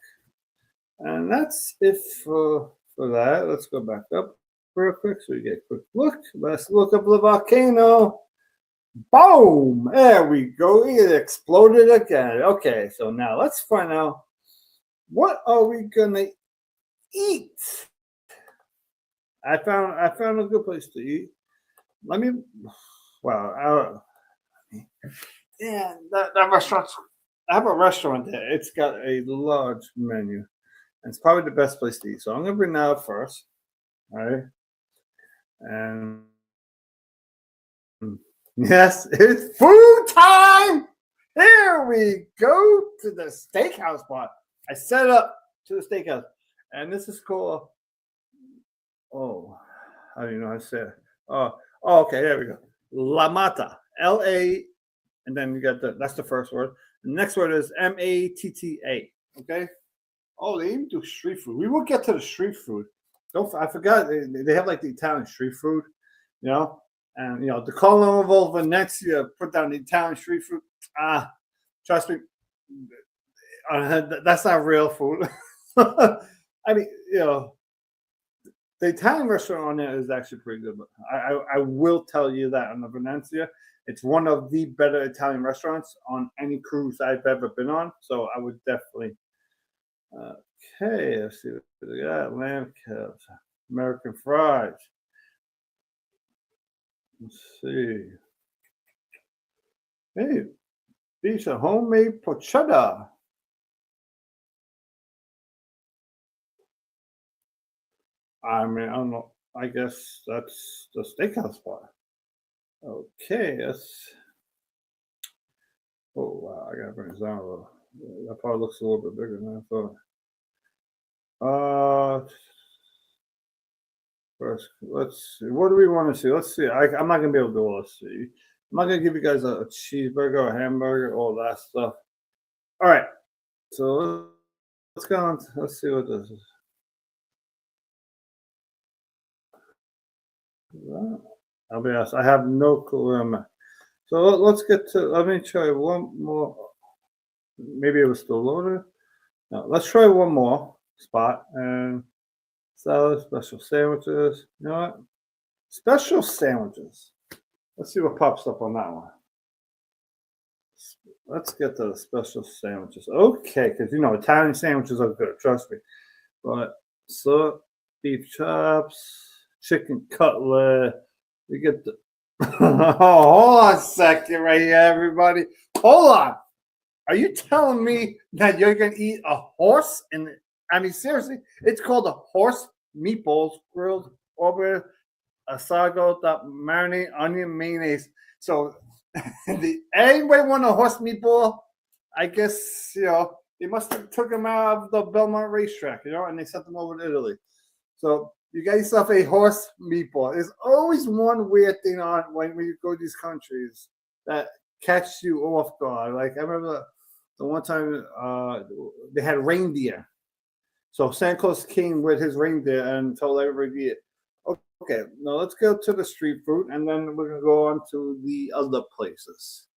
And that's it for that. Let's go back up real quick so we get a quick look. Let's look up the volcano. Boom! There we go. It exploded again. Okay, so now let's find out what are we gonna eat. I found a good place to eat. That restaurant's I have a restaurant there. It's got a large menu. And it's probably the best place to eat. So I'm gonna bring that up first. All right. And yes, it's food time. Here we go to the steakhouse spot. I set up to the steakhouse. And this is called, oh, I don't even know how to say it. Okay, there we go. La Mata. L-A, and then you got that's the first word. The next word is M-A-T-T-A. Okay? Oh, they even do street food. We will get to the street food. I forgot they have like the Italian street food, you know, and you know the Carnival Venezia put down the Italian street food. Trust me, that's not real food. I mean, you know, the Italian restaurant on there is actually pretty good. I will tell you that on the Venezia, it's one of the better Italian restaurants on any cruise I've ever been on. So I would definitely. Okay, let's see what we got. Lamb chops, American fries. Let's see. Hey, these are homemade porchetta. I mean, I don't know. I guess that's the steakhouse spot. Okay, that's. Oh wow, I gotta bring this down a little. That probably looks a little bit bigger than I thought. First, let's see. What do we want to see? Let's see. I'm not gonna be able to do all this. See, I'm not gonna give you guys a cheeseburger, a hamburger, all that stuff. All right. So let's go on. Let's see what this is. I'll be honest. I have no clue where I'm at. So let's get to. Let me try one more. Maybe it was still loaded. No, let's try one more spot and salad, special sandwiches. You know what? Special sandwiches. Let's see what pops up on that one. Let's get to the special sandwiches. Okay, because you know Italian sandwiches are good, trust me. But so beef chops, chicken cutlet. We get the hold on a second right here, everybody. Hold on. Are you telling me that you're gonna eat a horse? And I mean, seriously, it's called a horse meatballs grilled over asago, that marinade, onion, mayonnaise. So, anybody want a horse meatball? I guess you know they must have took them out of the Belmont racetrack, you know, and they sent them over to Italy. So you got yourself a horse meatball. There's always one weird thing on when you go to these countries that catch you off guard. Like I remember the one time they had reindeer. So Santa Claus came with his reindeer and told everybody, okay, now let's go to the street food and then we're going to go on to the other places.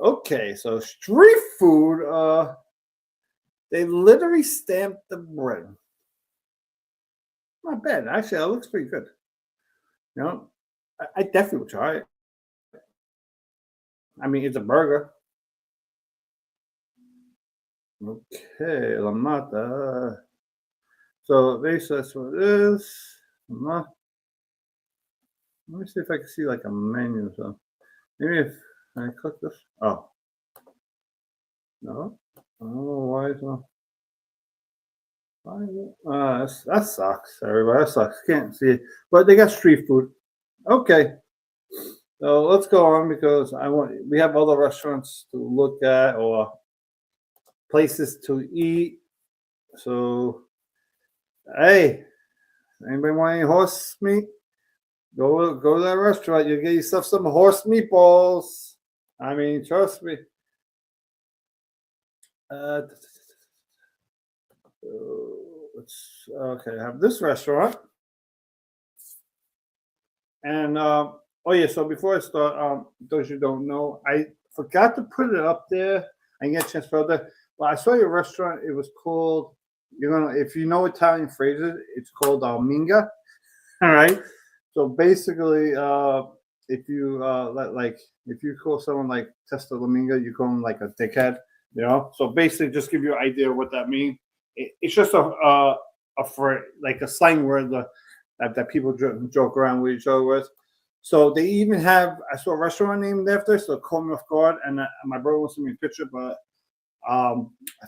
Okay, so street food, they literally stamped the bread. Not bad. Actually, it looks pretty good. You know, I definitely would try it. I mean, it's a burger. Okay, La Mata. So basically that's what it is. Let me see if I can see like a menu. So maybe if I click this. Oh. No. Oh, why is it? That sucks, everybody. That sucks. Can't see it. But they got street food. Okay. So let's go on because we have other restaurants to look at or places to eat. So hey, anybody want any horse meat? Go to that restaurant. You get yourself some horse meatballs. I mean, trust me. Okay, I have this restaurant. And oh yeah, so before I start, those you don't know, I forgot to put it up there. I didn't get a chance to put it there. Well, I saw your restaurant. It was called, if you know Italian phrases, it's called minga. All right. So basically, if you if you call someone like Testa Laminga, you call them like a dickhead. You know. So basically, just give you an idea of what that means. It's just a like a slang word that people joke around with each other with. So they even have, I saw a restaurant named after, so call me off guard. And my brother wants to send me a picture, but I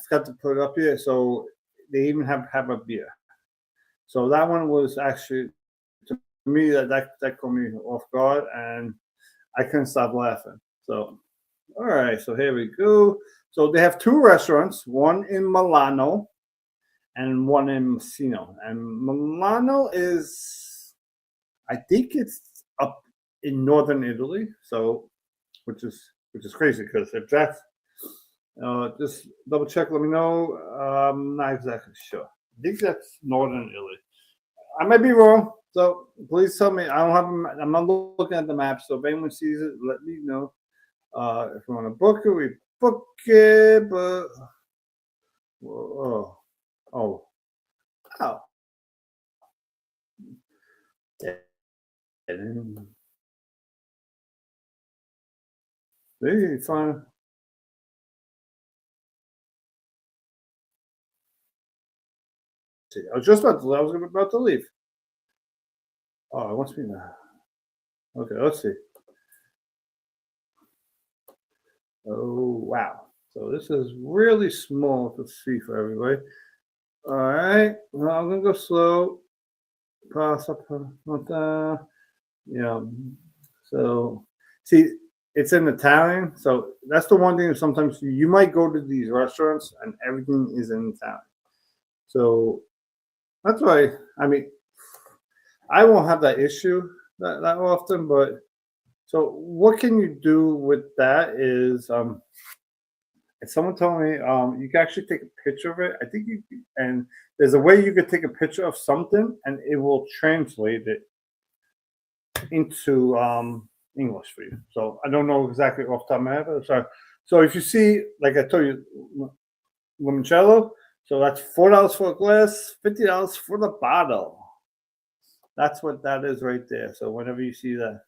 forgot to put it up here. So they even have a beer. So that one was actually, to me, that caught me off guard, and I couldn't stop laughing. So all right, so here we go. So they have two restaurants, one in Milano and one in Messina. And Milano is, I think it's up in northern Italy. So, which is crazy because if that's, just double check. Let me know. I'm not exactly sure. I think that's northern Italy. I might be wrong. So please tell me. I don't have. I'm not looking at the map. So if anyone sees it, let me know. If you want to book it, we book it. But oh, oh, oh. There you find. See, I was just about to. I was about to leave. Oh, it wants me now. Okay, let's see. Oh wow! So this is really small to see for everybody. All right, well, I'm gonna go slow. Pass up, yeah. So see, it's in Italian. So that's the one thing that sometimes you might go to these restaurants and everything is in Italian. So that's why, I mean, I won't have that issue that often, but so what can you do with that is, and someone told me, you can actually take a picture of it. I think and there's a way you could take a picture of something and it will translate it into English for you. So I don't know exactly off the top of my head. Sorry. So if you see, like I told you, limoncello, so that's $4 for a glass, $50 for the bottle. That's what that is right there. So whenever you see that.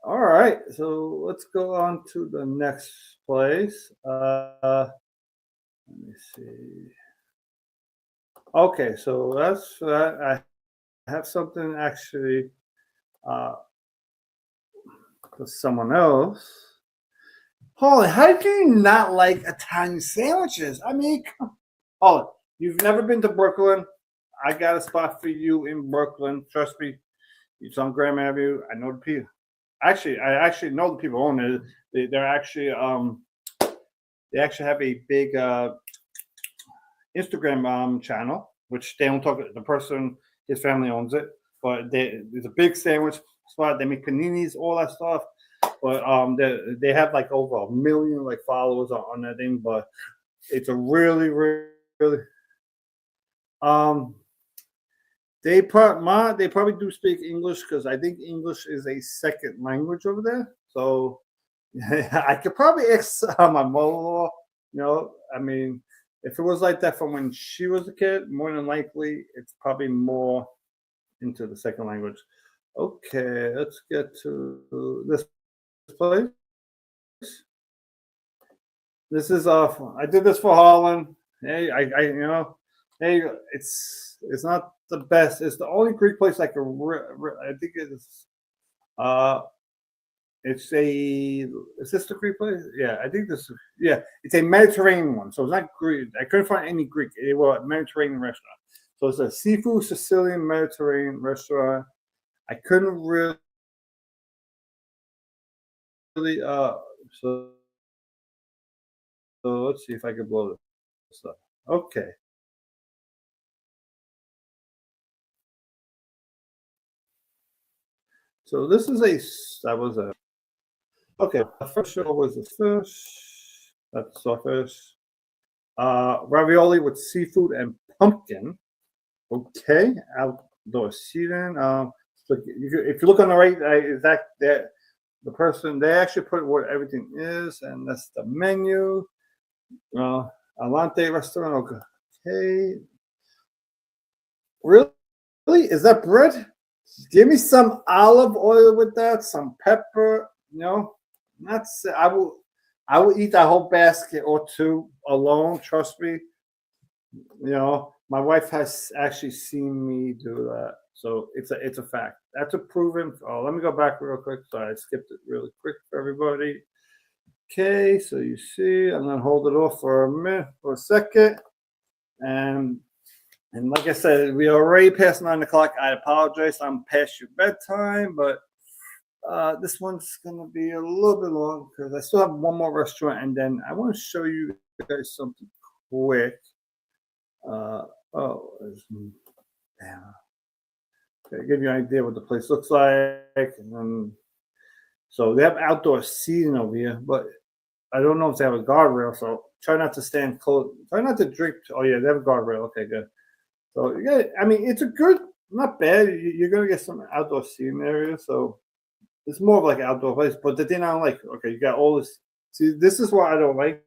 All right, so let's go on to the next place. Let me see. Okay, so that's I have something actually for someone else. Holly, how do you not like Italian sandwiches? I mean, Holly, you've never been to Brooklyn. I got a spot for you in Brooklyn. Trust me, it's on Graham Avenue. I know the people. Actually, I actually know the people own it. They're actually they actually have a big Instagram channel, which they don't talk. The person, his family owns it, but there's a big sandwich spot. They make paninis, all that stuff. But they have like over 1 million like followers on that thing. But it's a really um they probably do speak English because I think English is a second language over there. So I could probably ask my mother-in-law. I mean, if it was like that from when she was a kid, more than likely it's probably more into the second language. Okay, let's get to this place. This is I did this for Holland. Hey, hey, it's not the best. It's the only Greek place I can. I think it's it's a. Is this the Greek place? Yeah, I think this. Yeah, it's a Mediterranean one, so it's not Greek. I couldn't find any Greek. It was a Mediterranean restaurant. So it's a seafood Sicilian Mediterranean restaurant. I couldn't really so let's see if I can blow this up. Okay. So this is that was a okay. The first show was the fish. That's sawfish. Ravioli with seafood and pumpkin. Okay, outdoor seating. So if you look on the right, that the person they actually put what everything is, and that's the menu. Alante restaurant. Okay. Really? Is that bread? Give me some olive oil with that, some pepper. That's I will eat that whole basket or two alone. Trust me. My wife has actually seen me do that, so it's a fact. That's a proven. Oh, let me go back real quick. Sorry, I skipped it really quick for everybody. Okay, so you see, I'm gonna hold it off for a second, and like I said, we are already past 9 o'clock. I apologize, I'm past your bedtime, but this one's gonna be a little bit long because I still have one more restaurant, and then I want to show you guys something quick. Damn. Okay, give you an idea what the place looks like, and then so they have outdoor seating over here, but I don't know if they have a guardrail, so try not to stand close. Try not to drink. Oh yeah, they have a guardrail. Okay, good. So yeah, I mean it's a good, not bad. You're gonna get some outdoor seating area, so it's more of like an outdoor place. But the thing I don't like, okay, you got all this. See, this is what I don't like.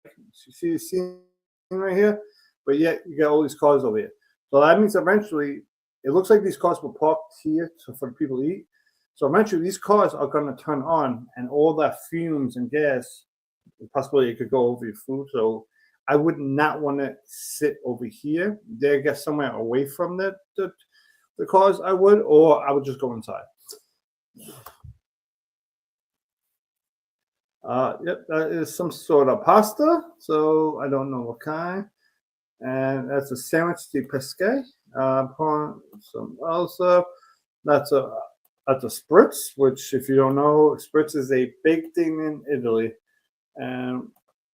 You see the scene right here, but yet you got all these cars over here. So that means eventually, it looks like these cars were parked here so for people to eat. So eventually, these cars are going to turn on, and all that fumes and gas, possibly it could go over your food. So I would not want to sit over here. There, get somewhere away from the cars. I would, or I would just go inside. Yep, that is some sort of pasta. So I don't know what kind. And that's a sandwich de pesche. Some also. That's a spritz, which if you don't know, spritz is a big thing in Italy.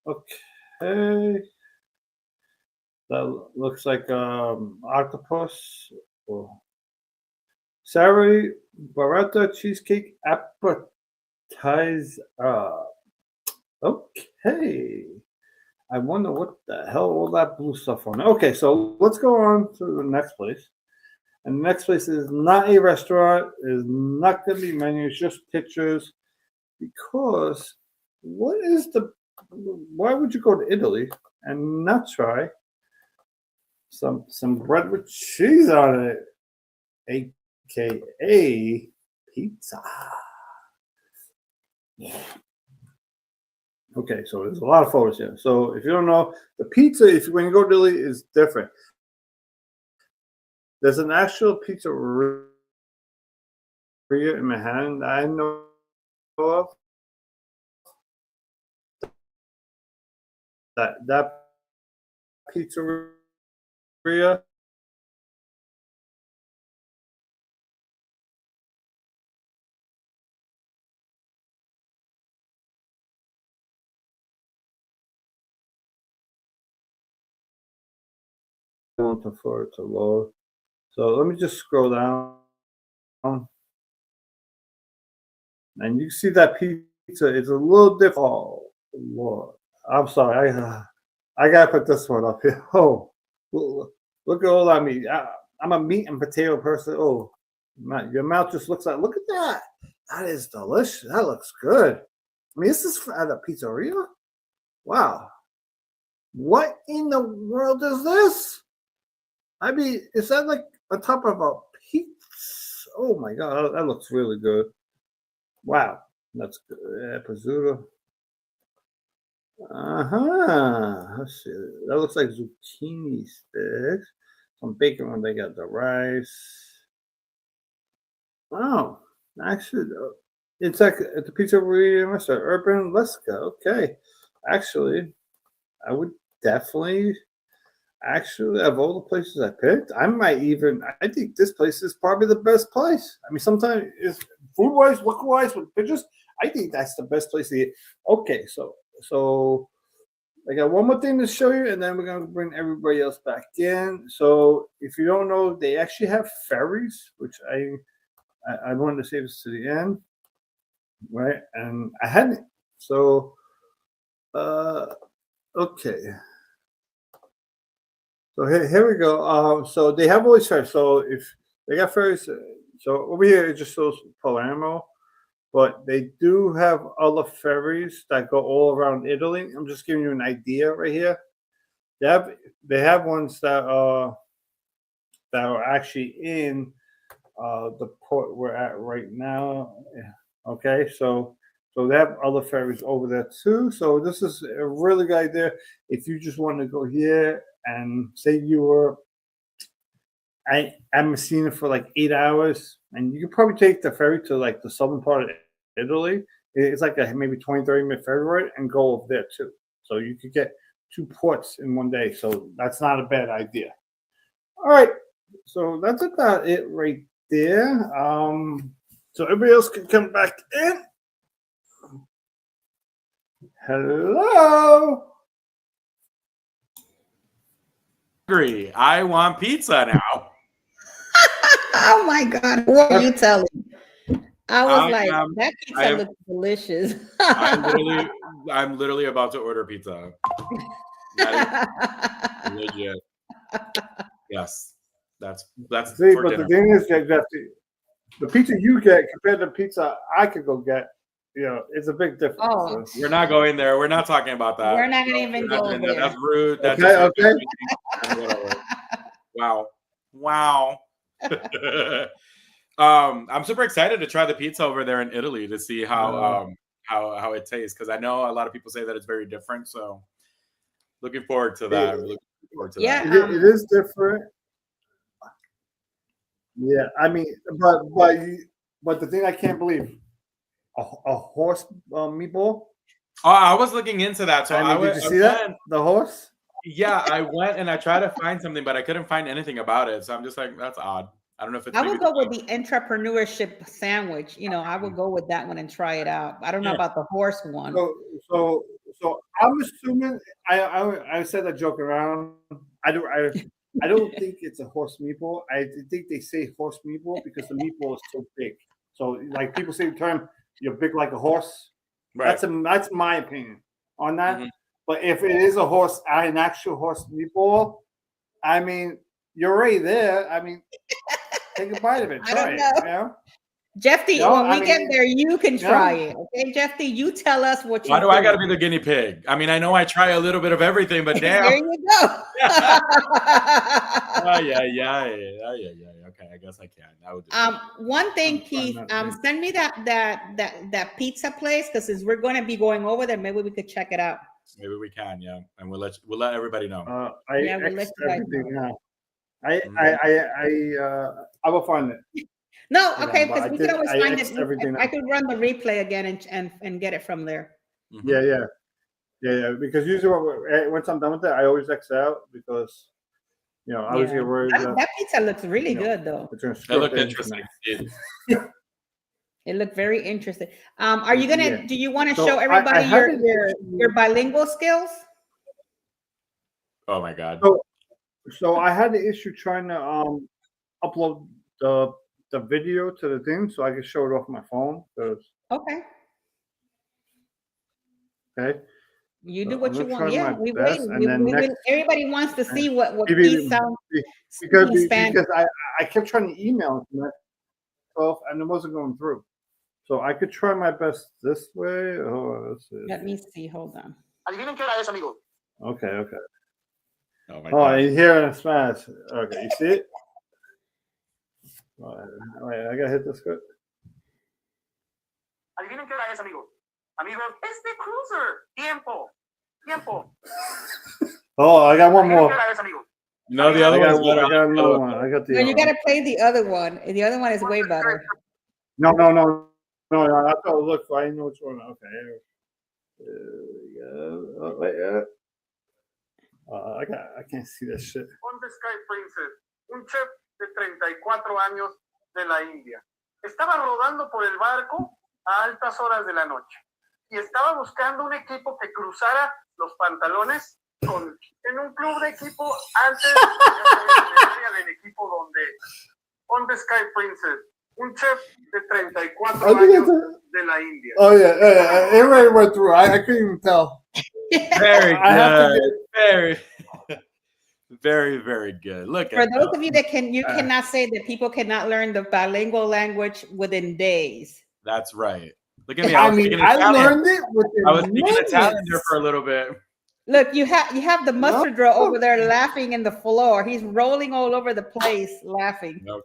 Okay, that looks like octopus. Or celery burrata cheesecake appetizer. Okay. I wonder what the hell all that blue stuff on. Okay, so let's go on to the next place. And the next place is not a restaurant, is not going to be menus, just pictures. Because why would you go to Italy and not try some bread with cheese on it, aka pizza? Okay, so there's a lot of photos here. So if you don't know, the pizza, when you go to Italy, is different. There's an actual pizzeria in Manhattan that I know of. That pizzeria I want for it to load. So let me just scroll down. And you see that pizza, it's a little different. Oh, Lord. I'm sorry. I got to put this one up here. Oh, look at all that meat. I'm a meat and potato person. Oh, your mouth just looks like, look at that. That is delicious. That looks good. I mean, this is at a pizzeria? Wow. What in the world is this? I mean, is that like on top of a pizza? Oh my God, that looks really good. Wow, that's good. Yeah, prosciutto. Let's see. That looks like zucchini sticks. Some bacon when they got the rice. Oh, actually, it's like at the pizzeria restaurant, Urban Lesca. Okay, actually, I would definitely. Actually, of all the places I picked, I think this place is probably the best place. I mean, sometimes it's food wise, look wise, with pictures, I think that's the best place to eat. Okay, so I got one more thing to show you, and then we're gonna bring everybody else back in. So if you don't know, they actually have ferries, which I wanted to save this to the end, right? And I hadn't. So, okay. So here we go. So they have always ferries. So if they got ferries, so over here it just shows Palermo, but they do have other ferries that go all around Italy. I'm just giving you an idea right here. They have ones that are actually in the port we're at right now. Okay, so they have other ferries over there too. So this is a really good idea if you just want to go here and say you were at Messina for like 8 hours, and you could probably take the ferry to like the southern part of Italy, It's like a maybe 20, 30 minute ferry ride and go over there too. So you could get 2 ports in one day. So that's not a bad idea. All right. So that's about it right there. So everybody else can come back in. Hello. Hungry. I want pizza now. Oh my God. What are you telling? I was I like, am- that I pizza am- looks delicious. I'm literally about to order pizza. That is legit. Yes. That's See, for but dinner. the thing is, Jeff, the pizza you get compared to the pizza I could go get, it's a big difference. Oh. We're not going there. We're not talking about that. We're not gonna even go doing that. there. That's rude. That's Okay, just okay. whatever. Wow. I'm super excited to try the pizza over there in Italy to see how it tastes, because I know a lot of people say that it's very different. So looking forward to that. I'm looking forward to Yeah. that. It is different. Yeah, I mean, but the thing I can't believe, a horse meatball. Oh, I was looking into that. So did you see that? The horse? Yeah, I went and I tried to find something, but I couldn't find anything about it. So I'm just like, that's odd. I don't know if it's. I would go with the entrepreneurship sandwich. I would go with that one and try it out. I don't know about the horse one. So I'm assuming I said that joke around. I don't think it's a horse meatball. I think they say horse meatball because the meatball is so big. So like people say the term, you're big like a horse. Right. That's my opinion on that. Mhm. But if it is an actual horse meatball, I mean, you're already there. I mean, take a bite of it. Try it. Jeffy, when we get there, you can try it. Okay, Jeffy, you tell us what you Why do I got to be the guinea pig? I mean, I know I try a little bit of everything, but damn. There you go. Yeah. Okay, I guess I can. I would do one thing, Keith, send me that pizza place, because we're going to be going over there. Maybe we could check it out. Maybe we can, yeah, and we'll let everybody know. We'll let you guys know. I will find it. No, okay, because we could always find it. I could run the replay again and get it from there. Mm-hmm. Yeah. Because usually once I'm done with it, I always X out because I always get worried. That pizza looks really good, though. It looked interesting. It looked very interesting. Are you gonna? Do you want to show everybody your bilingual skills? Oh my God. So I had the issue trying to upload the video to the thing so I could show it off my phone. Okay. You do what you want. Yeah, we wait. Everybody wants to see what Keith sounds because I kept trying to email myself and it wasn't going through. So I could try my best this way. Let me see. Hold on. Okay. Oh my God. You hear it in Spanish. Okay, you see it? Wait, I gotta hit this good. Adivinen qué hora es, amigos. Amigos, este cruiser. Tiempo. Oh, I got one more. No, the other one's better. I got another one. I got the. No, you gotta play the other one. The other one is way better. No. I thought it looked. I know which one. Okay. There we go. Oh, wait. I can't see that shit. On the Sky Princess, un chef de 34 años de la India. Estaba rodando por el barco a altas horas de la noche y estaba buscando un equipo que cruzara los pantalones en un club de equipo antes del equipo donde On the Sky Princess, un chef de 34 años de la India. Oh yeah. It already went through. I couldn't even tell. Very good. Very, very good. Look, for those of you that cannot say that people cannot learn the bilingual language within days. That's right. Look at me. I learned it within I was speaking Italian there for a little bit. Look, you have the mustard girl over there laughing in the floor. He's rolling all over the place laughing. Nope.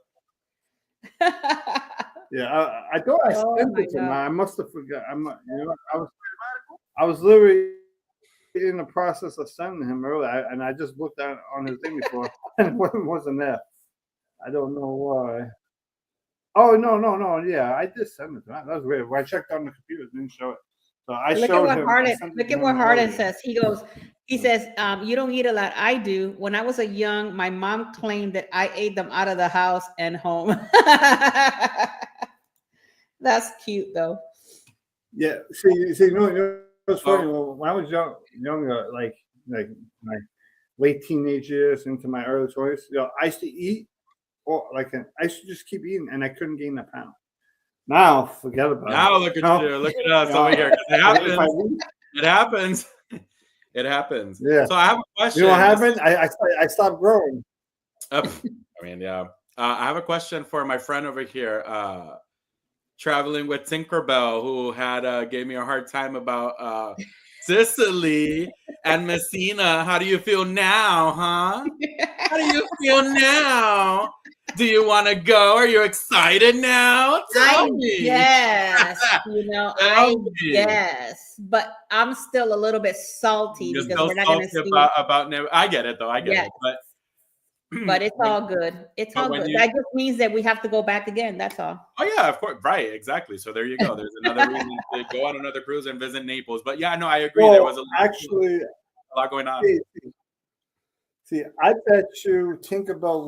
Yeah, I thought I sent it to him. I must have forgot. I was literally in the process of sending him earlier, and I just looked on his thing before, and it wasn't there. I don't know why. Oh no. Yeah, I did send it. That was weird. When I checked on the computer, it didn't show it. So I Look at showed what him. Harlan. sent it Look to at him what Harlan earlier. says. He says, you don't eat a lot. I do. When I was a young, my mom claimed that I ate them out of the house and home. That's cute, though. Yeah. See, what's funny? Well, when I was younger, like my late teenage years into my early 20s, I used to eat, or I used to just keep eating, and I couldn't gain a pound. Now, forget about it. Now look at you. Look at us over here. It happens. It happens. It happens. Yeah. So I have a question. You know what happened? I stopped growing. I mean, yeah. I have a question for my friend over here, traveling with Tinkerbell, who gave me a hard time about Sicily and Messina. How do you feel now, huh? How do you feel now? Do you want to go? Are you excited now? Tell me. Yes, Tell me. yes, but I'm still a little bit salty You're because so we're not going to salty see. about I get it though. I get it, but it's all good. It's all good. That just means that we have to go back again. That's all. Oh yeah, of course, right, exactly. So there you go. There's another reason to go on another cruise and visit Naples. But yeah, no, I agree. Well, there was a lot going on. See, I bet you Tinkerbell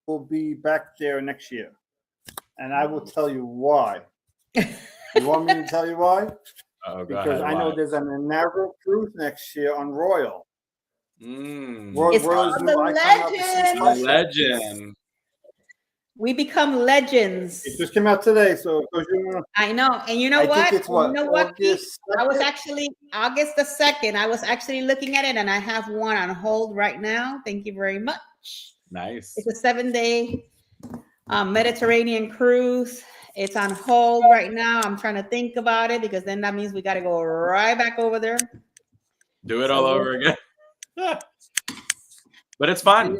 will be back there next year, and I will tell you why. You want me to tell you why? Because I know there's an inaugural cruise next year on Royal. It's called the Legend. We become legends. It just came out today, so I know, and you know what? I was actually August the 2nd. I was actually looking at it, and I have one on hold right now. Thank you very much. Nice. It's a 7-day Mediterranean cruise. It's on hold right now. I'm trying to think about it because then that means we got to go right back over there. Do it all over again. But it's fun.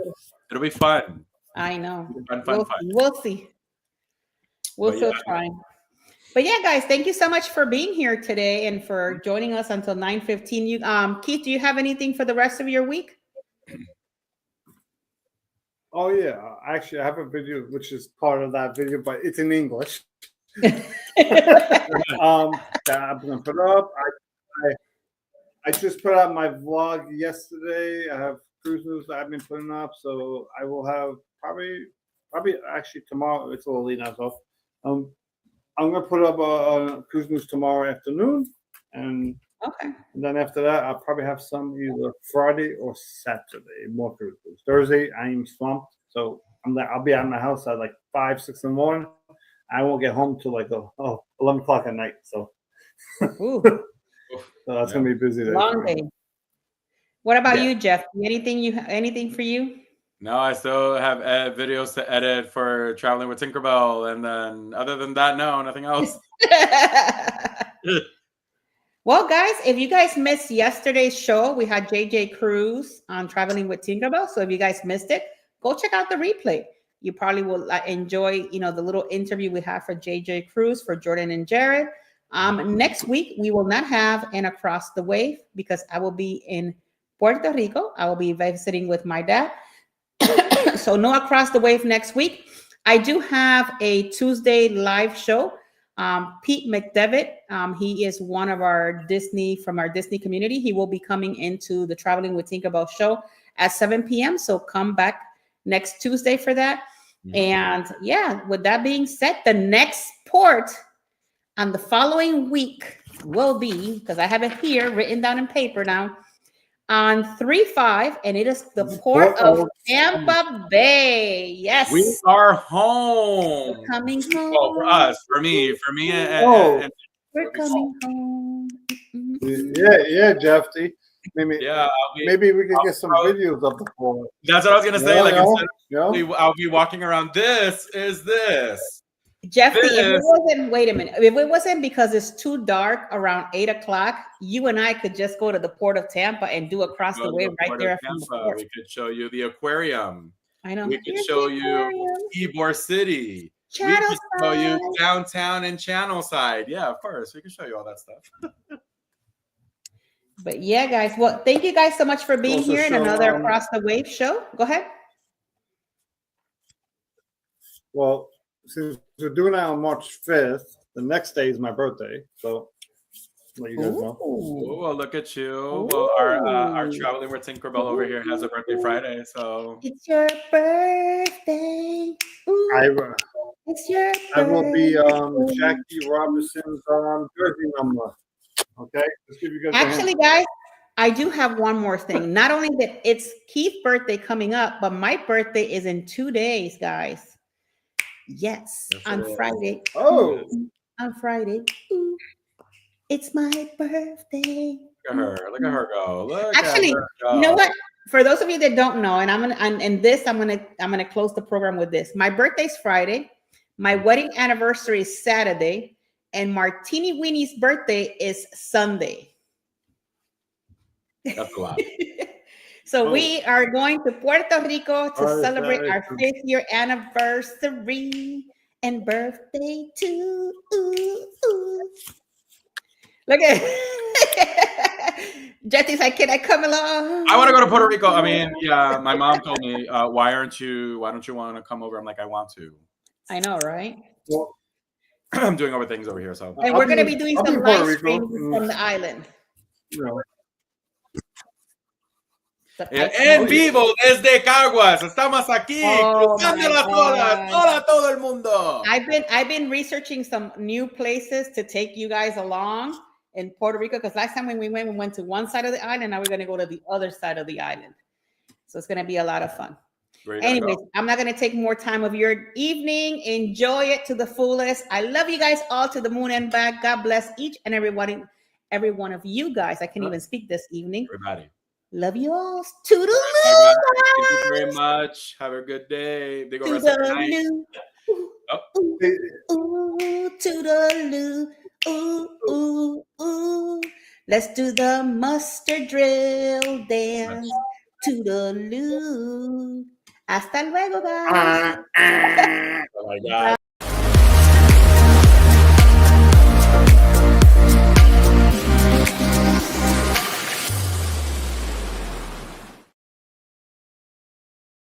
It'll be fun. I know. Fun. We'll see. We'll still try. But yeah, guys, thank you so much for being here today and for joining us until 9:15. You, Keith, do you have anything for the rest of your week? Oh yeah, actually, I have a video which is part of that video, but it's in English. That I'm gonna put up. I just put out my vlog yesterday. I have cruise news that I've been putting up, so I will have probably actually tomorrow. It's a little late now, so I'm gonna put up a cruise news tomorrow afternoon, and then after that I'll probably have some either Friday or Saturday more cruise news. Thursday I'm swamped, so I'll be out of my house at like 5, 6 in the morning. I won't get home till like 11 o'clock at night. So, so that's gonna be a busy day. Long day. What about you, Jeff? Anything for you? No, I still have videos to edit for traveling with Tinkerbell, and then other than that, no, nothing else. Well, guys, if you guys missed yesterday's show, we had JJ Cruz on Traveling with Tinkerbell. So if you guys missed it, go check out the replay. You probably will enjoy, the little interview we have for JJ Cruz, for Jordan and Jared. Next week, we will not have an Across the Wave because I will be in Puerto Rico. I will be visiting with my dad. So no Across the Wave next week. I do have a Tuesday live show. Pete McDevitt, he is one of our Disney community. He will be coming into the Traveling with Tinkerbell show at 7 p.m. So come back next Tuesday for that. And yeah, with that being said, the next port on the following week will be, because I have it here written down in paper now, on 3/5, and it is the port of Tampa Bay. Yes, we are home. We're coming home. Well, for us, for me, and we're coming home. Yeah, Jeff. Maybe we could get some videos of the port. That's what I was gonna say. I'll be walking around. This is this. Jeffy, wait a minute. If it wasn't because it's too dark around 8 o'clock, you and I could just go to the port of Tampa and do Across the Wave right there from the port. We could show you the aquarium. I know. We could show you Ybor City. We could show you downtown and Channelside. Yeah, of course. We can show you all that stuff. But yeah, guys. Well, thank you guys so much for being here in another Across the Wave show. Go ahead. Well, since we're doing it on March 5th, the next day is my birthday. So let you guys know. Oh, well, look at you. Well, our traveling with Tinkerbell over here has a birthday Friday, so It's your birthday. Ooh, it's your I will be birthday. Jackie Robinson's jersey number. Okay, let's give you guys Actually, guys, I do have one more thing. Not only that it's Keith's birthday coming up, but my birthday is in 2 days, guys. Yes, on Friday. Oh, On Friday. Ooh, it's my birthday. look at her go. Look Actually, at her go. you know what? For those of you that don't know, and I'm gonna close the program with this. My birthday's Friday. My wedding anniversary is Saturday, and Martini Winnie's birthday is Sunday. That's a lot. So we are going to Puerto Rico to celebrate our 5th year anniversary and birthday too. Look at Jetty's like, can I come along? I want to go to Puerto Rico. I mean, yeah, my mom told me, why don't you want to come over? I'm like, I want to. I know, right? well, I'm doing other things over here, so. And we're going to be doing some live streams from the island. you know, En vivo desde Caguas. Estamos aquí cruzando las olas. Hola todo el mundo. I've been researching some new places to take you guys along in Puerto Rico, because last time when we went to one side of the island. Now we're going to go to the other side of the island. So it's going to be a lot of fun. Anyways, I'm not going to take more time of your evening. Enjoy it to the fullest. I love you guys all to the moon and back. God bless each and every one of you guys. I can't even speak this evening. Everybody. Love you all. Toodaloo. Thank you very much. Have a good day. Big rest of the night. Ooh, toodaloo. Ooh, ooh, ooh. Let's do the mustard drill dance. Toodaloo. Hasta luego, guys. Oh my God.